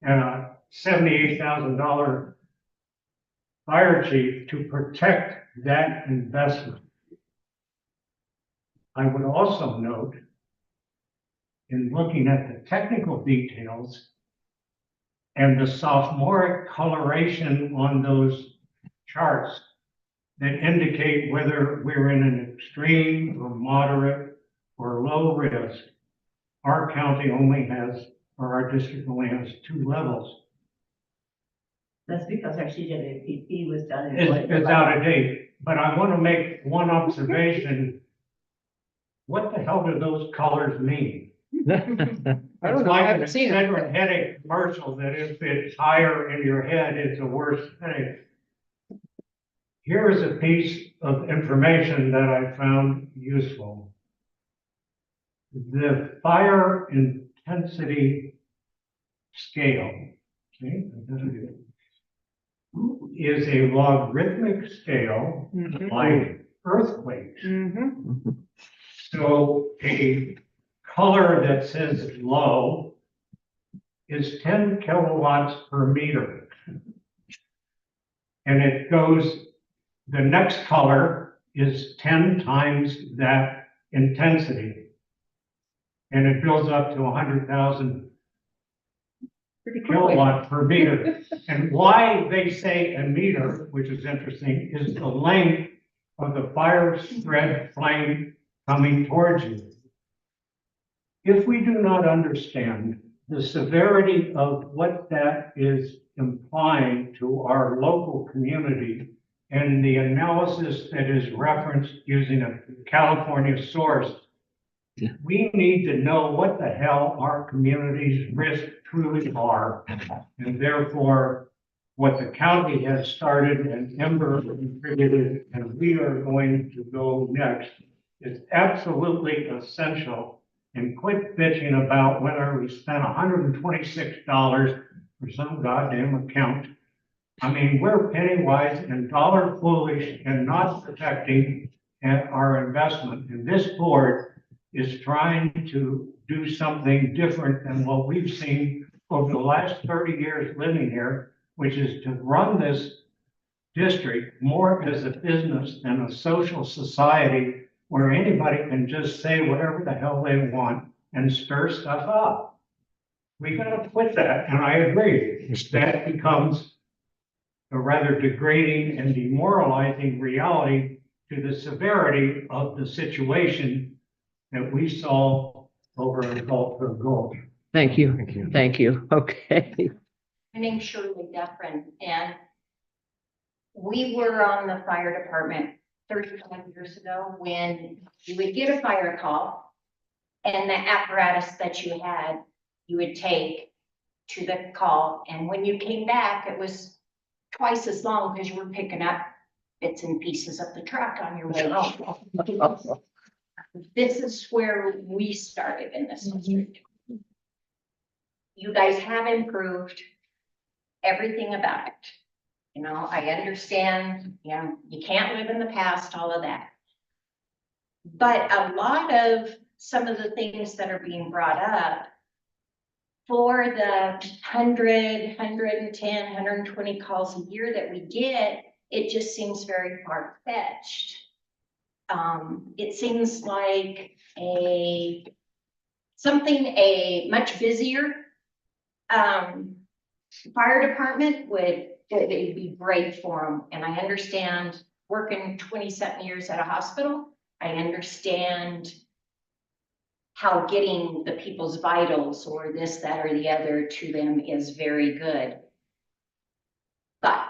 and a $78,000 fire chief to protect that investment. I would also note, in looking at the technical details and the sophomoric coloration on those charts that indicate whether we're in an extreme or moderate or low risk, our county only has, or our district only has 2 levels. That's because our CWPP was done in. It's out of date, but I want to make one observation. What the hell do those colors mean? I don't It's know, I like an haven't seen it. Excedrin headache commercial that if it's higher in your head, it's a worse headache. Here is a piece of information that I found useful. The fire intensity scale, okay, is a logarithmic scale like earthquakes. So a color that says low is 10 kilowatts per meter. And it goes, the next color is 10 times that intensity. And it builds up to 100,000 kilowatt per meter. And why they say a meter, which is interesting, is the length of the fire spread flame coming towards you. If we do not understand the severity of what that is implying to our local community and the analysis that is referenced using a California source, we need to know what the hell our community's risk truly are. And therefore, what the county has started and Ember contributed, and we are going to go next, is absolutely essential. And quit bitching about whether we spent $126 for some goddamn account. I mean, we're penny wise and dollar foolish and not protecting our investment. And this board is trying to do something different than what we've seen over the last 30 years living here, which is to run this district more as a business than a social society where anybody can just say whatever the hell they want and stir stuff up. We gotta quit that, and I agree, that becomes a rather degrading and demoralizing reality to the severity of the situation that we saw over in Gulf of Gold. Thank you, thank you, okay. My name's Shirley Dufferin, and we were on the fire department 35 years ago when you would get a fire call and the apparatus that you had, you would take to the call. And when you came back, it was twice as long because you were picking up bits and pieces of the truck on your way home. This is where we started in this district. You guys have improved everything about it. You know, I understand, you know, you can't live in the past, all of that. But a lot of some of the things that are being brought up for the 100, 110, 120 calls a year that we get, it just seems very far-fetched. It seems like a much busier fire department would be great for them. And I understand working 27 years at a hospital, I understand how getting the people's vitals or this, that, or the other to them is very good. But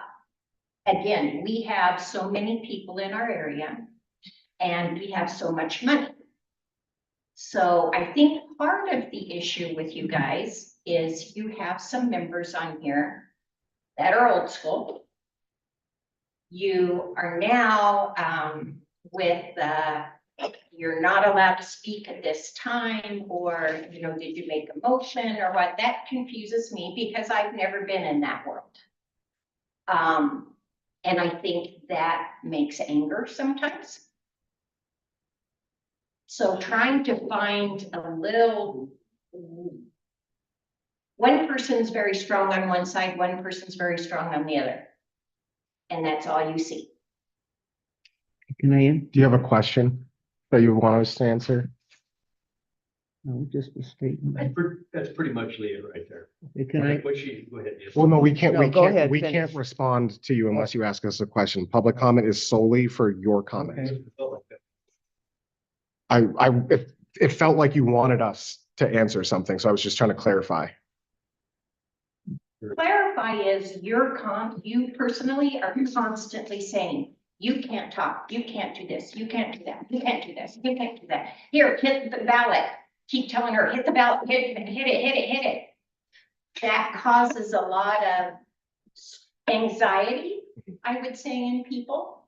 again, we have so many people in our area and we have so much money. So I think part of the issue with you guys is you have some members on here that are old school. You are now you're not allowed to speak at this time, or, you know, did you make a motion or what? That confuses me because I've never been in that world. And I think that makes anger sometimes. So trying to find a little, one person's very strong on one side, one person's very strong on the other. And that's all you see. Can I, Do you have a question that you want us to answer? no, just a statement. That's pretty much Leah right there. Can I, What she, go ahead. Yes. Well, no, we can't, No, go ahead, we finish. can't respond to you unless you ask us a question. Public comment is solely for your comment. Okay. It felt like you wanted us to answer something, so I was just trying to clarify. Clarify is you personally are constantly saying, you can't talk, you can't do this, you can't do that, you can't do this, you can't do that. Here, hit the ballot. Keep telling her, hit the ballot, hit it. That causes a lot of anxiety, I would say, in people.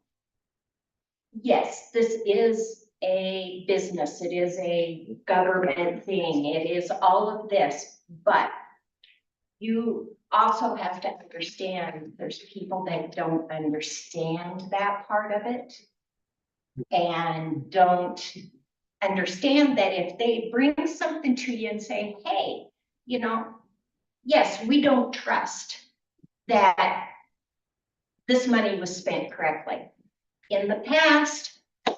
Yes, this is a business, it is a government thing, it is all of this, but you also have to understand there's people that don't understand that part of it and don't understand that if they bring something to you and say, hey, you know, yes, we don't trust that this money was spent correctly. In the past,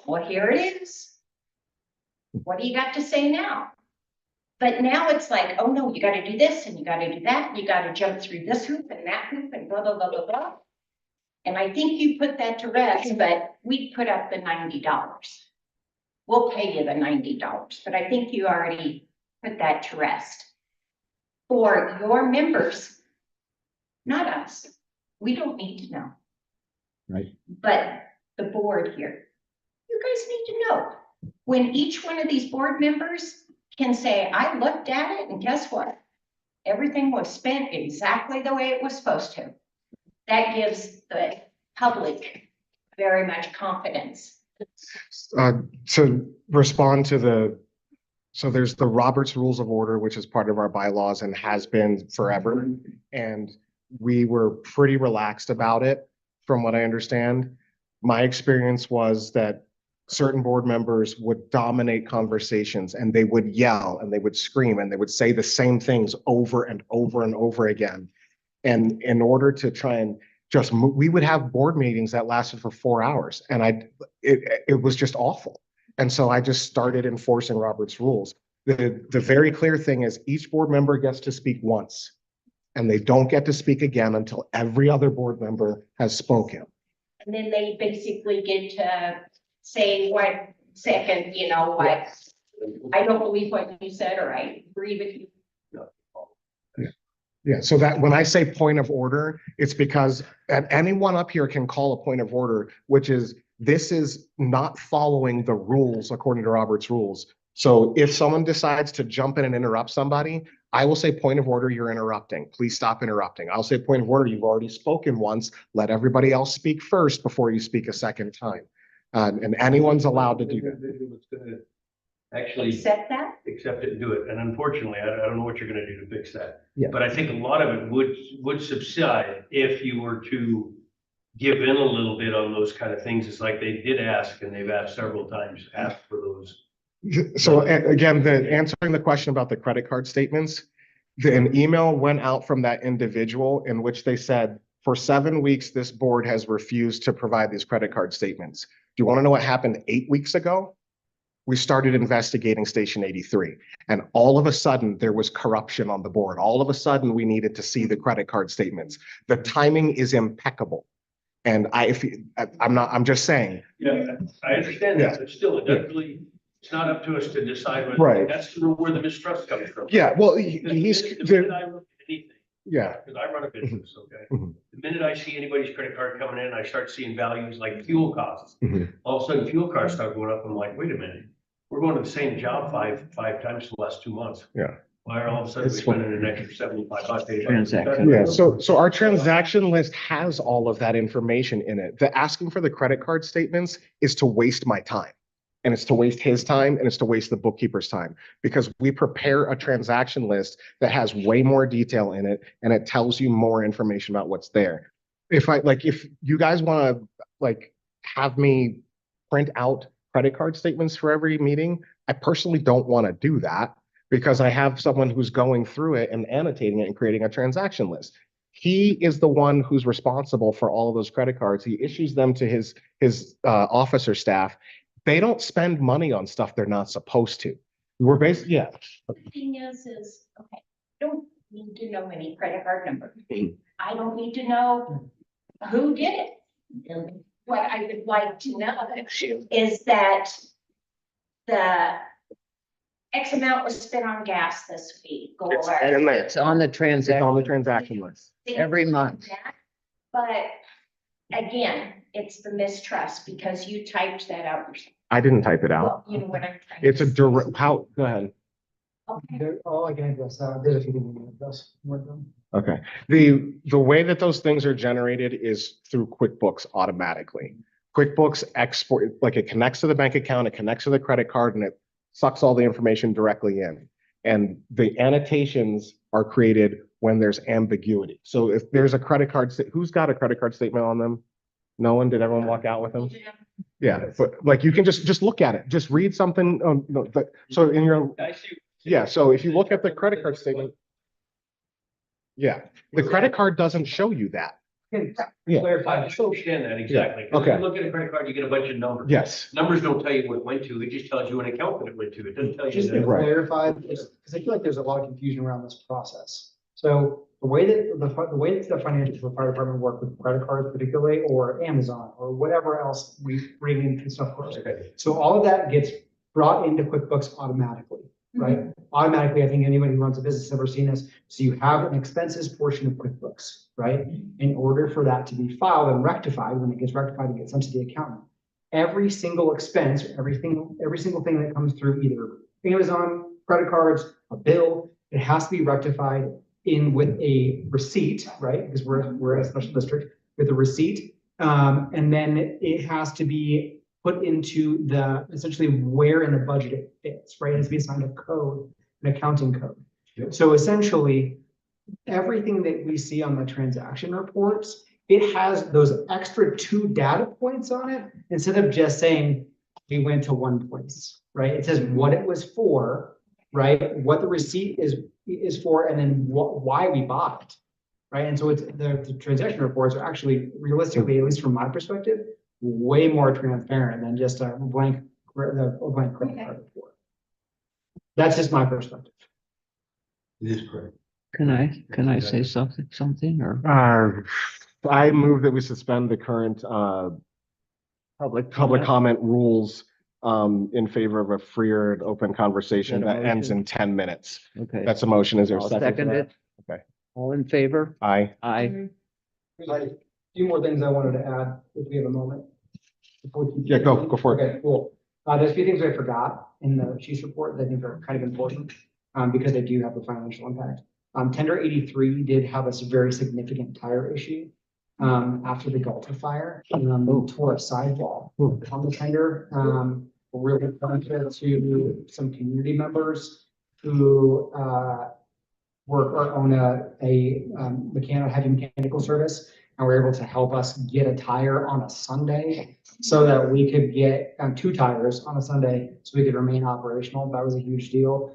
well, here it is. What do you got to say now? But now it's like, oh no, you got to do this and you got to do that. And you got to jump through this hoop and that hoop and blah, blah, blah, blah, blah. And I think you put that to rest, but we put up the $90. We'll pay you the $90, but I think you already put that to rest. For your members, not us. We don't need to know. Right. But the board here, you guys need to know. When each one of these board members can say, I looked at it and guess what? Everything was spent exactly the way it was supposed to. That gives the public very much confidence. To respond to so there's the Robert's Rules of Order, which is part of our bylaws and has been forever. And we were pretty relaxed about it, from what I understand. My experience was that certain board members would dominate conversations and they would yell and they would scream and they would say the same things over and over and over again. And in order to try and we would have board meetings that lasted for 4 hours and it was just awful. And so I just started enforcing Robert's rules. The very clear thing is each board member gets to speak once. And they don't get to speak again until every other board member has spoken. And then they basically get to say 1 second, you know, like, I don't believe what you said, or I agree with you. Yeah, so that when I say point of order, it's because anyone up here can call a point of order, which is this is not following the rules according to Robert's rules. So if someone decides to jump in and interrupt somebody, I will say point of order, you're interrupting. Please stop interrupting. I'll say point of order, you've already spoken once. Let everybody else speak first before you speak a second time. And anyone's allowed to do that. Actually Accept that? accept it and do it. And unfortunately, I don't know what you're gonna do to fix that. Yeah. But I think a lot of it would subside if you were to give in a little bit on those kind of things. It's like they did ask, and they've asked several times, ask for those. So again, answering the question about the credit card statements, an email went out from that individual in which they said, for 7 weeks, this board has refused to provide these credit card statements. Do you want to know what happened 8 weeks ago? We started investigating Station 83, and all of a sudden there was corruption on the board. All of a sudden we needed to see the credit card statements. The timing is impeccable. And I'm just saying. Yeah, I understand that, but still, it doesn't really, it's not up to us to decide whether, Right. that's where the mistrust comes from. Yeah, well, The he's, minute I look at anything, yeah. because I run a business, okay? Mhm. The minute I see anybody's credit card coming in, I start seeing values like fuel costs. Mhm. All of a sudden, fuel costs start going up. I'm like, wait a minute, we're going to the same job five times in the last 2 months. Yeah. Why are all of a sudden we It's spending an extra $75 $80? Transaction. Yeah, so our transaction list has all of that information in it. The asking for the credit card statements is to waste my time. And it's to waste his time, and it's to waste the bookkeeper's time, because we prepare a transaction list that has way more detail in it, and it tells you more information about what's there. If you guys want to have me print out credit card statements for every meeting, I personally don't want to do that, because I have someone who's going through it and annotating it and creating a transaction list. He is the one who's responsible for all of those credit cards. He issues them to his officer staff. They don't spend money on stuff they're not supposed to. We're basically, yeah. The thing is, okay, I don't need to know any credit card number. I don't need to know who did it. And what I would like to know is that the X amount was spent on gas this week. Go It's over. in there. It's on the It's transaction on the transaction list. every month. But again, it's the mistrust because you typed that out yourself. I didn't type it out. Well, you know what I'm trying. It's a to say. direct, how, go ahead. Okay. All I can address, there's a few things we can address. Okay, the way that those things are generated is through QuickBooks automatically. QuickBooks export, like it connects to the bank account, it connects to the credit card, and it sucks all the information directly in. And the annotations are created when there's ambiguity. So if there's a credit card, who's got a credit card statement on them? No one? Did everyone walk out with them? Yeah, but like you can just look at it, just read something. No, but so in your, I see. yeah, so if you look at the credit card statement, yeah, the credit card doesn't show you that. Yeah. Clarify, I just understand that exactly. 'Cause okay. If you look at a credit card, you get a bunch of numbers. Yes. Numbers don't tell you what it went to, it just tells you an account that it went to, it doesn't tell you. Just to that- Right. clarify, because I feel like there's a lot of confusion around this process. So the way that the financials for the fire department work with credit cards particularly, or Amazon, or whatever else we bring in and stuff. So all of that gets brought into QuickBooks automatically, right? Automatically, I think anybody who runs a business has ever seen this. So you have an expenses portion of QuickBooks, right? In order for that to be filed and rectified, when it gets rectified, it gets sent to the accountant. Every single expense, every single thing that comes through either Amazon, credit cards, a bill, it has to be rectified in with a receipt, right? Because we're a special district with a receipt. And then it has to be put into the, essentially where in the budget it fits, right? It has to be assigned a code, an accounting code. So essentially, everything that we see on the transaction reports, it has those extra 2 data points on it, instead of just saying, we went to one place, right? It says what it was for, right? What the receipt is for, and then why we bought it, right? And so it's the transaction reports are actually realistically, at least from my perspective, way more transparent than just a blank the blank credit card report. That's just my perspective. It is correct. Can I say something or I move that we suspend the current, public? public comment rules, in favor of a freer and open conversation Is that a that ends motion? in 10 minutes. Okay. That's a motion. Is there a I'll second to second that? it. Okay. All in favor? Aye. Aye. There's a few more things I wanted to add, if we have a moment. before we keep Yeah, go for it. Okay, cool. There's a few things I forgot in the chief's report that I think are kind of important, because they do have the financial impact. Tender 83 did have a very significant tire issue, after the Galta fire, tore a sidewall on the tender. Really benefit to some community members who, work or own a heavy mechanical service, and were able to help us get a tire on a Sunday so that we could get 2 tires on a Sunday so we could remain operational. That was a huge deal.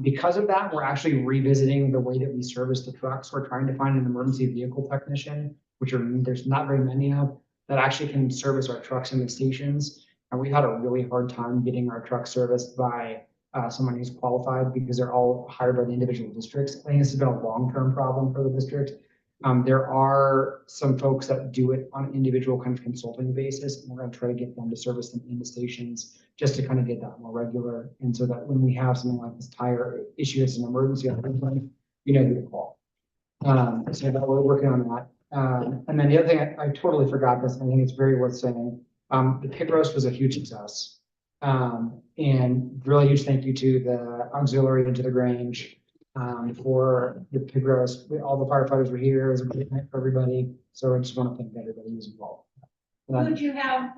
Because of that, we're actually revisiting the way that we service the trucks. We're trying to find an emergency vehicle technician, there's not very many of, that actually can service our trucks in the stations. And we had a really hard time getting our trucks serviced by someone who's qualified, because they're all hired by the individual districts. I think this has been a long-term problem for the district. There are some folks that do it on an individual kind of consulting basis, and we're going to try to get them to service them in the stations just to kind of get that more regular. And so that when we have something like this tire issue as an emergency, you know who to call. So that we're working on that. And then the other thing, I totally forgot this, and I think it's very worth saying. The pig roast was a huge success. And really huge thank you to the auxiliary and to the Grange for the pig roast. All the firefighters were here. It was a great night for everybody. So I just want to thank everybody who's involved. Would you have,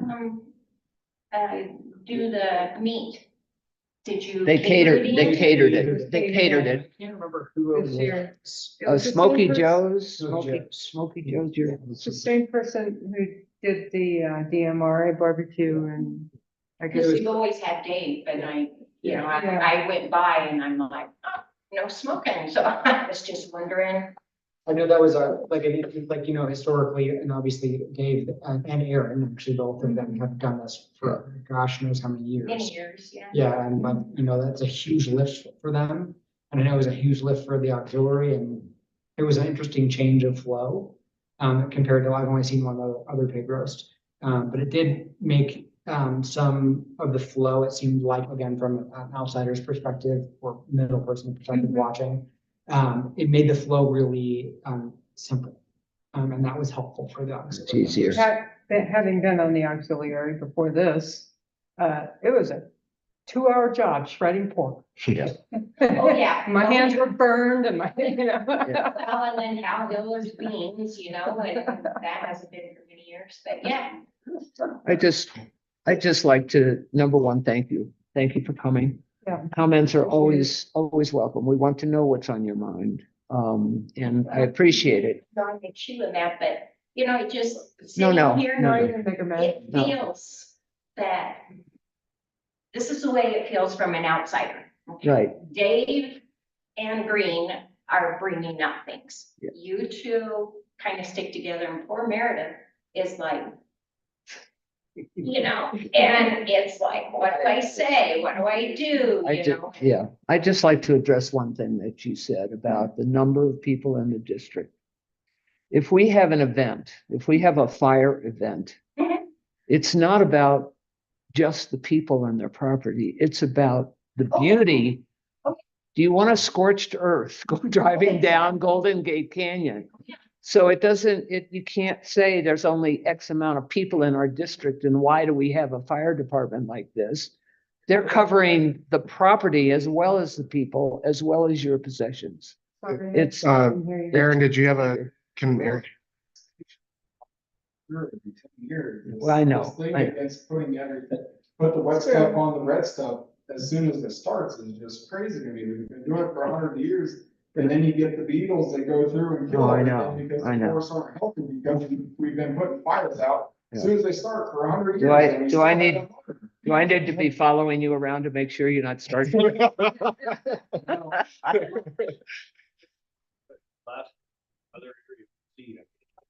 do the meat? Did you? They catered it. I can't remember who it This year. was. It was the Smoky same Joe's, Smoky Smoky Joe's. It's the same person who did the DMRA barbecue, and I guess. Because you've always had Dave, and Yeah. I went by and I'm like, oh, no smoking, so I was just wondering. I know that was historically, and obviously Dave and Aaron, actually both of them have done this for gosh knows how many years. Many years, yeah. Yeah, and that's a huge lift for them. And I know it was a huge lift for the auxiliary, and it was an interesting change of flow compared to, I've only seen one other pig roast. But it did make some of the flow, it seemed like, again, from an outsider's perspective or middle person perspective watching, it made the flow really simple. And that was helpful for the auxiliary. It's easier. Having been on the auxiliary before this, it was a 2-hour job shredding pork. Yeah. Oh, yeah. My hands were burned and Well, and then Hal Hiller's beans, and that hasn't been for many years, but yeah. I just like to, number one, thank you. Thank you for coming. Yeah. Comments are always welcome. We want to know what's on your mind. And I appreciate it. Not get you in that, but, it just. No. Here, it No. feels that this is the way it feels from an outsider. Okay? Right. Dave and Green are bringing up things. Yeah. You two kind of stick together, and poor Meredith is like, and it's like, what do I say? What do I do? I'd just like to address one thing that you said about the number of people in the district. If we have an event, if we have a fire event, it's not about just the people and their property. It's about the beauty. Do you want a scorched earth go driving down Golden Gate Canyon? So you can't say there's only X amount of people in our district and why do we have a fire department like this? They're covering the property as well as the people, as well as your possessions. It's, Aaron, did you have Aaron? Well, I know. Against putting everything, put the wet stuff on the red stuff as soon as it starts is just crazy to me. We've been doing it for 100 years. And then you get the beetles that go through and kill everything because the forests aren't healthy, because we've been putting fires out. As soon as they start for 100 years. Do I need to be following you around to make sure you're not starting? Last other area of seed.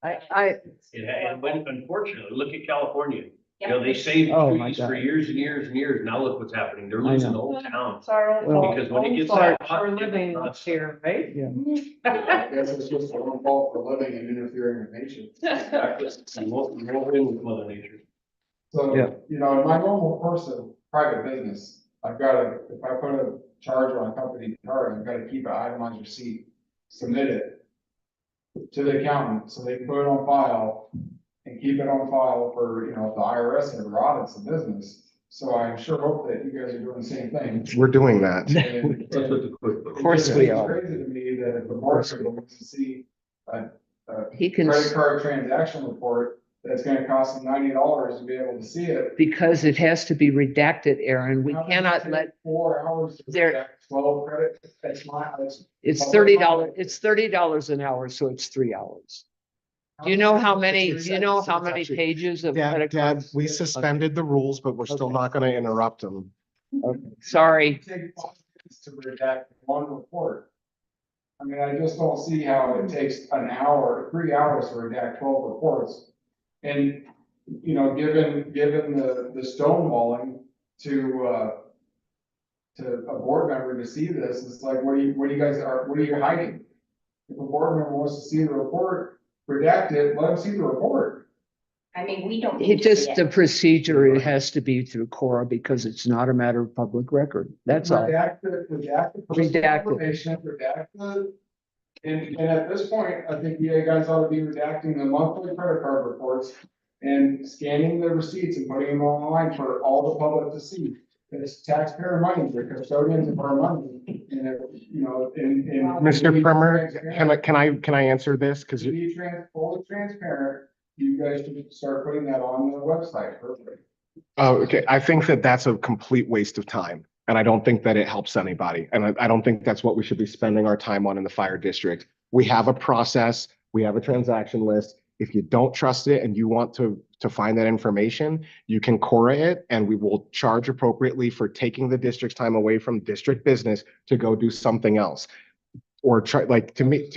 I And when, unfortunately, look at California. You know, they saved Oh, my trees for God. years and years and years. Now look what's happening. They're losing the whole town. Sorry. Well, Because when it gets Sorry that hot, for it living gets up nuts. here, right? Yeah. I guess it's just a little fault for living and interfering with nature. Exactly. You won't win with Mother Nature. So, Yeah. you know, in my normal course of private business, I've got to, if I put a charge on a company card, I've got to keep an itemized receipt, submit it to the accountant, so they can put it on file and keep it on file for, you know, if the IRS ever audits the business. So I sure hope that you guys are doing the same thing. We're doing that. And- That's what the quick. Of course we It's are. crazy to me that if the market wants to see a He can, credit card transaction report, that's gonna cost them $90 to be able to see it. because it has to be redacted, Aaron. We How does it cannot take let, 4 hours to there- redact 12 credit, that's it's public $30, knowledge. it's $30 an hour, so it's 3 hours. Do you know how many, do you know how many pages of Dad, credit Dad, cards? we suspended the rules, but we're still Okay. not gonna interrupt them. Okay, sorry. Take 5 minutes to redact one report. I mean, I just don't see how it takes an hour, 3 hours to redact 12 reports. And, you know, given the stonewalling to a board member to see this, it's like, what are you hiding? If a board member wants to see the report, redact it, let them see the report. I mean, we don't. It just, the procedure, it has to be through Cora because it's not a matter of public record. That's all. Redact the personal Redact it. information, redact and at this point, I think you guys ought to be redacting the monthly credit card reports and scanning the receipts and putting them online for all the public to see. It's taxpayer money, they're custodians of our money, and, you know, and. Mr. Primer, can I answer this? To Cause be fully transparent, you guys should start putting that on the website. oh, okay, I think that that's a complete waste of time. And I don't think that it helps anybody. And I don't think that's what we should be spending our time on in the fire district. We have a process, we have a transaction list. If you don't trust it and you want to find that information, you can Cora it and we will charge appropriately for taking the district's time away from district business to go do something else. Or try, like, to me,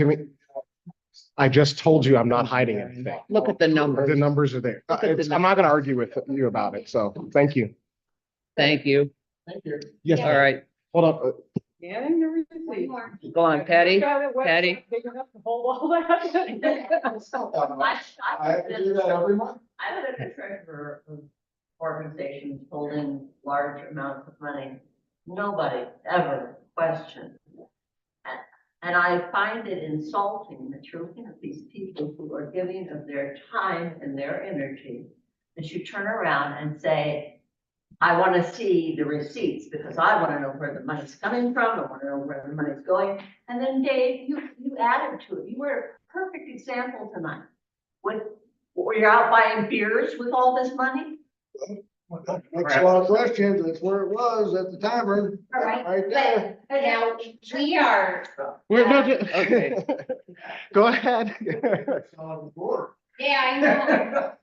I just told you I'm not hiding anything. Look at the The numbers. numbers are there. Look at the I'm not gonna argue with you about it, so thank you. Thank you. Thank you. Yes, All right, hold on. Yeah, I never did One see. more. go on, Patty. Patty. Big enough to hold all that. I have to do that every month. I would have a treasurer of organizations holding large amounts of money. Nobody ever questioned. And I find it insulting that you're looking at these people who are giving of their time and their energy, that you turn around and say, I want to see the receipts because I want to know where the money's coming from. I want to know where the money's going. And then Dave, you added to it. You were a perfect example tonight. Were you out buying beers with all this money? That's a lot of questions. That's where it was at the timer. All right, Right there. but now we are, Okay. Go ahead. yeah, I know.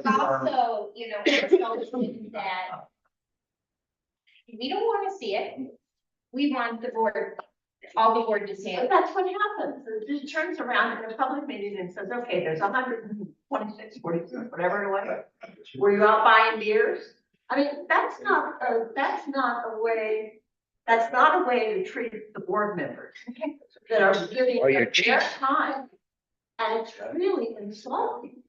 Also, you know, it's something that we don't want to see it. We want the board, all the board to see But it. that's what happens. It turns around in a public meeting and says, okay, there's 126, 46, whatever it was. Were you out buying beers? I mean, that's not a way to treat the board members that are giving Or your their chief. time. And it's really insulting.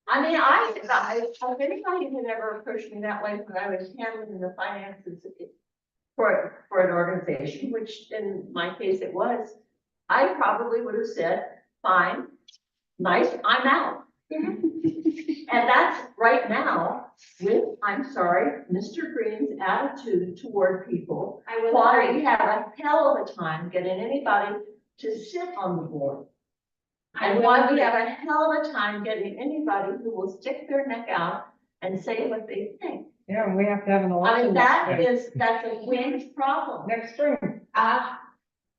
I mean, if anybody had ever approached me that way when I was handling the finances for an organization, which in my case it was, I probably would have said, fine, nice, I'm out. And that's right now with, I'm sorry, Mr. Green's attitude toward people. I will Why agree. we have a hell of a time getting anybody to sit on the board. And why we have a hell of a time getting anybody who will stick their neck out and say what they think. Yeah, and we have to have an I election. mean, next that's a huge problem. Next spring,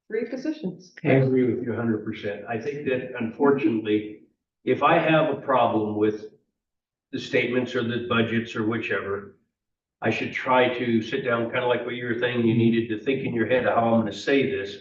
3 positions. I agree with you 100%. I think that unfortunately, if I have a problem with the statements or the budgets or whichever, I should try to sit down, kind of like what you were saying, you needed to think in your head of how I'm going to say this.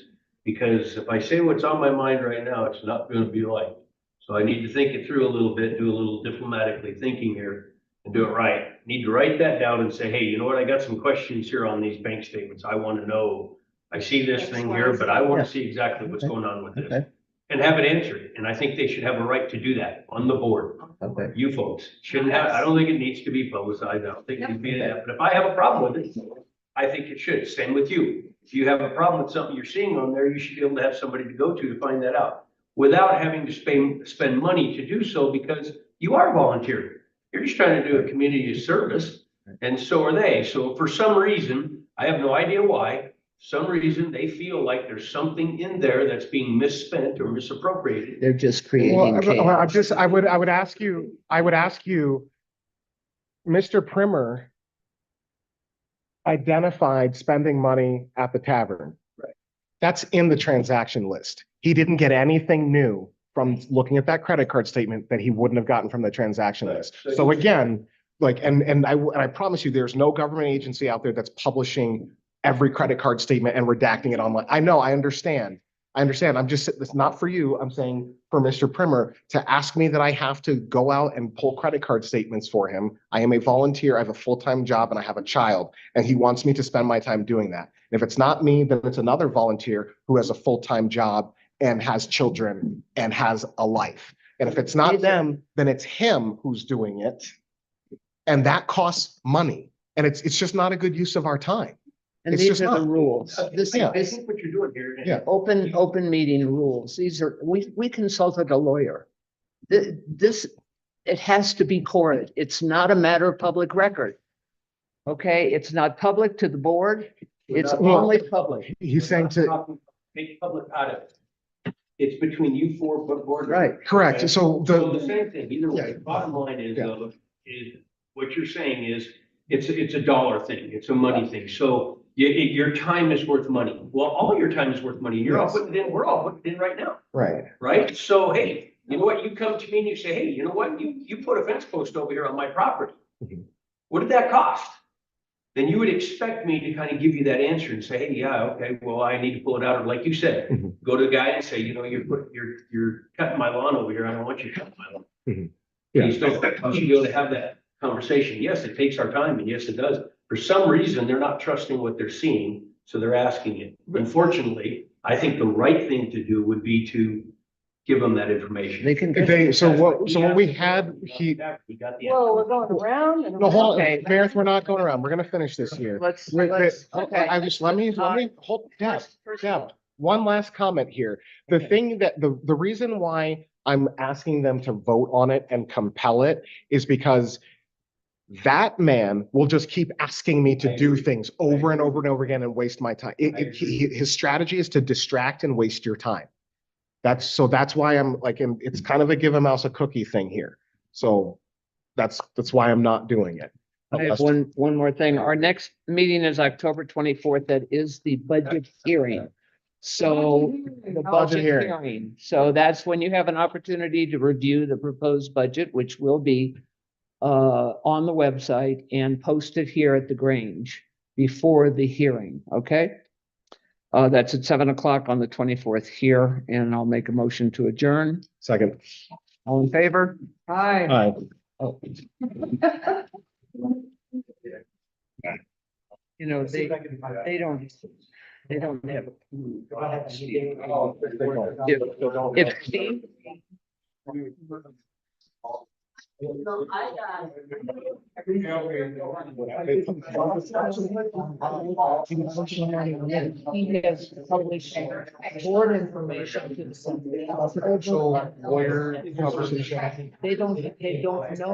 Because if I say what's on my mind right now, it's not going to be liked. So I need to think it through a little bit, do a little diplomatically thinking here and do it right. Need to write that down and say, hey, you know what, I got some questions here on these bank statements. I want to know, I see this thing here, but I want to see exactly what's going on with this. Okay. And have it answered. And I think they should have a right to do that on the board. Okay. You folks shouldn't have, I don't think it needs to be publicized. I don't think it needs to be that, but if I have a problem with it, I think it should. Same with you. If you have a problem with something you're seeing on there, you should be able to have somebody to go to find that out without having to spend money to do so, because you are volunteering. You're just trying to do a community service, and so are they. So for some reason, I have no idea why, some reason they feel like there's something in there that's being misspent or misappropriated. They're just creating chaos. I would ask you, Mr. Primer identified spending money at the tavern. Right. That's in the transaction list. He didn't get anything new from looking at that credit card statement that he wouldn't have gotten from the transaction list. So again, like, and I promise you, there's no government agency out there that's publishing every credit card statement and redacting it online. I know, I understand. I'm just, it's not for you. I'm saying for Mr. Primer to ask me that I have to go out and pull credit card statements for him. I am a volunteer. I have a full-time job and I have a child, and he wants me to spend my time doing that. And if it's not me, then it's another volunteer who has a full-time job and has children and has a life. And if it's not them, then it's him who's doing it. And that costs money. And it's just not a good use of our time. And It's these just are the not. rules. This Yeah. I is think what you're doing here. Yeah. open meeting rules. These are, we consulted a lawyer. This, it has to be courted. It's not a matter of public record. Okay, it's not public to the board. It's only public. He's saying to, Make public out of it. It's between you four board. Right. correct. Okay. So So the the, same thing, either way, Yeah. bottom line is, Yeah. is what you're saying is, it's a dollar thing, it's a money thing, so your time is worth money. Well, all your time is worth money, you're all Yes. putting it in, we're all putting it in right now, right. right? So, hey, you know what, you come to me and you say, hey, you know what, you put a fence post over here on my property. Mhm. What did that cost? Then you would expect me to kind of give you that answer and say, hey, yeah, okay, well, I need to pull it out, or like you said, Mhm. go to the guy and say, you know, you're cutting my lawn over here, I don't want you cutting my lawn. Mhm. Yeah. Please don't, you should be able to have that conversation. Yes, it takes our time, and yes, it does. For some reason, they're not trusting what they're seeing, so they're asking it. Unfortunately, I think the right thing to do would be to give them that information. They can. So what we had, He got the. Well, we're going around and. no, hold on, Okay. Meredith, we're not going around. We're gonna finish this here. Let's, Wait, okay. I just, let me, hold, Deb, one last comment here. The thing that, the reason why I'm asking them to vote on it and compel it is because that man will just keep asking me to do things over and over and over again and waste my time. His strategy is to distract and waste your time. That's why I'm like, it's kind of a give a mouse a cookie thing here. So that's why I'm not doing it. I have one more thing. Our next meeting is October 24th. That is the budget hearing. So the budget hearing. So that's when you have an opportunity to review the proposed budget, which will be on the website and posted here at the Grange before the hearing. Okay. That's at 7 o'clock on the 24th here, and I'll make a motion to adjourn. Second. All in favor? Hi. Aye. Oh. You know, they don't have. If Steve. So I He has published board information to the. Lawyer conversation. They don't know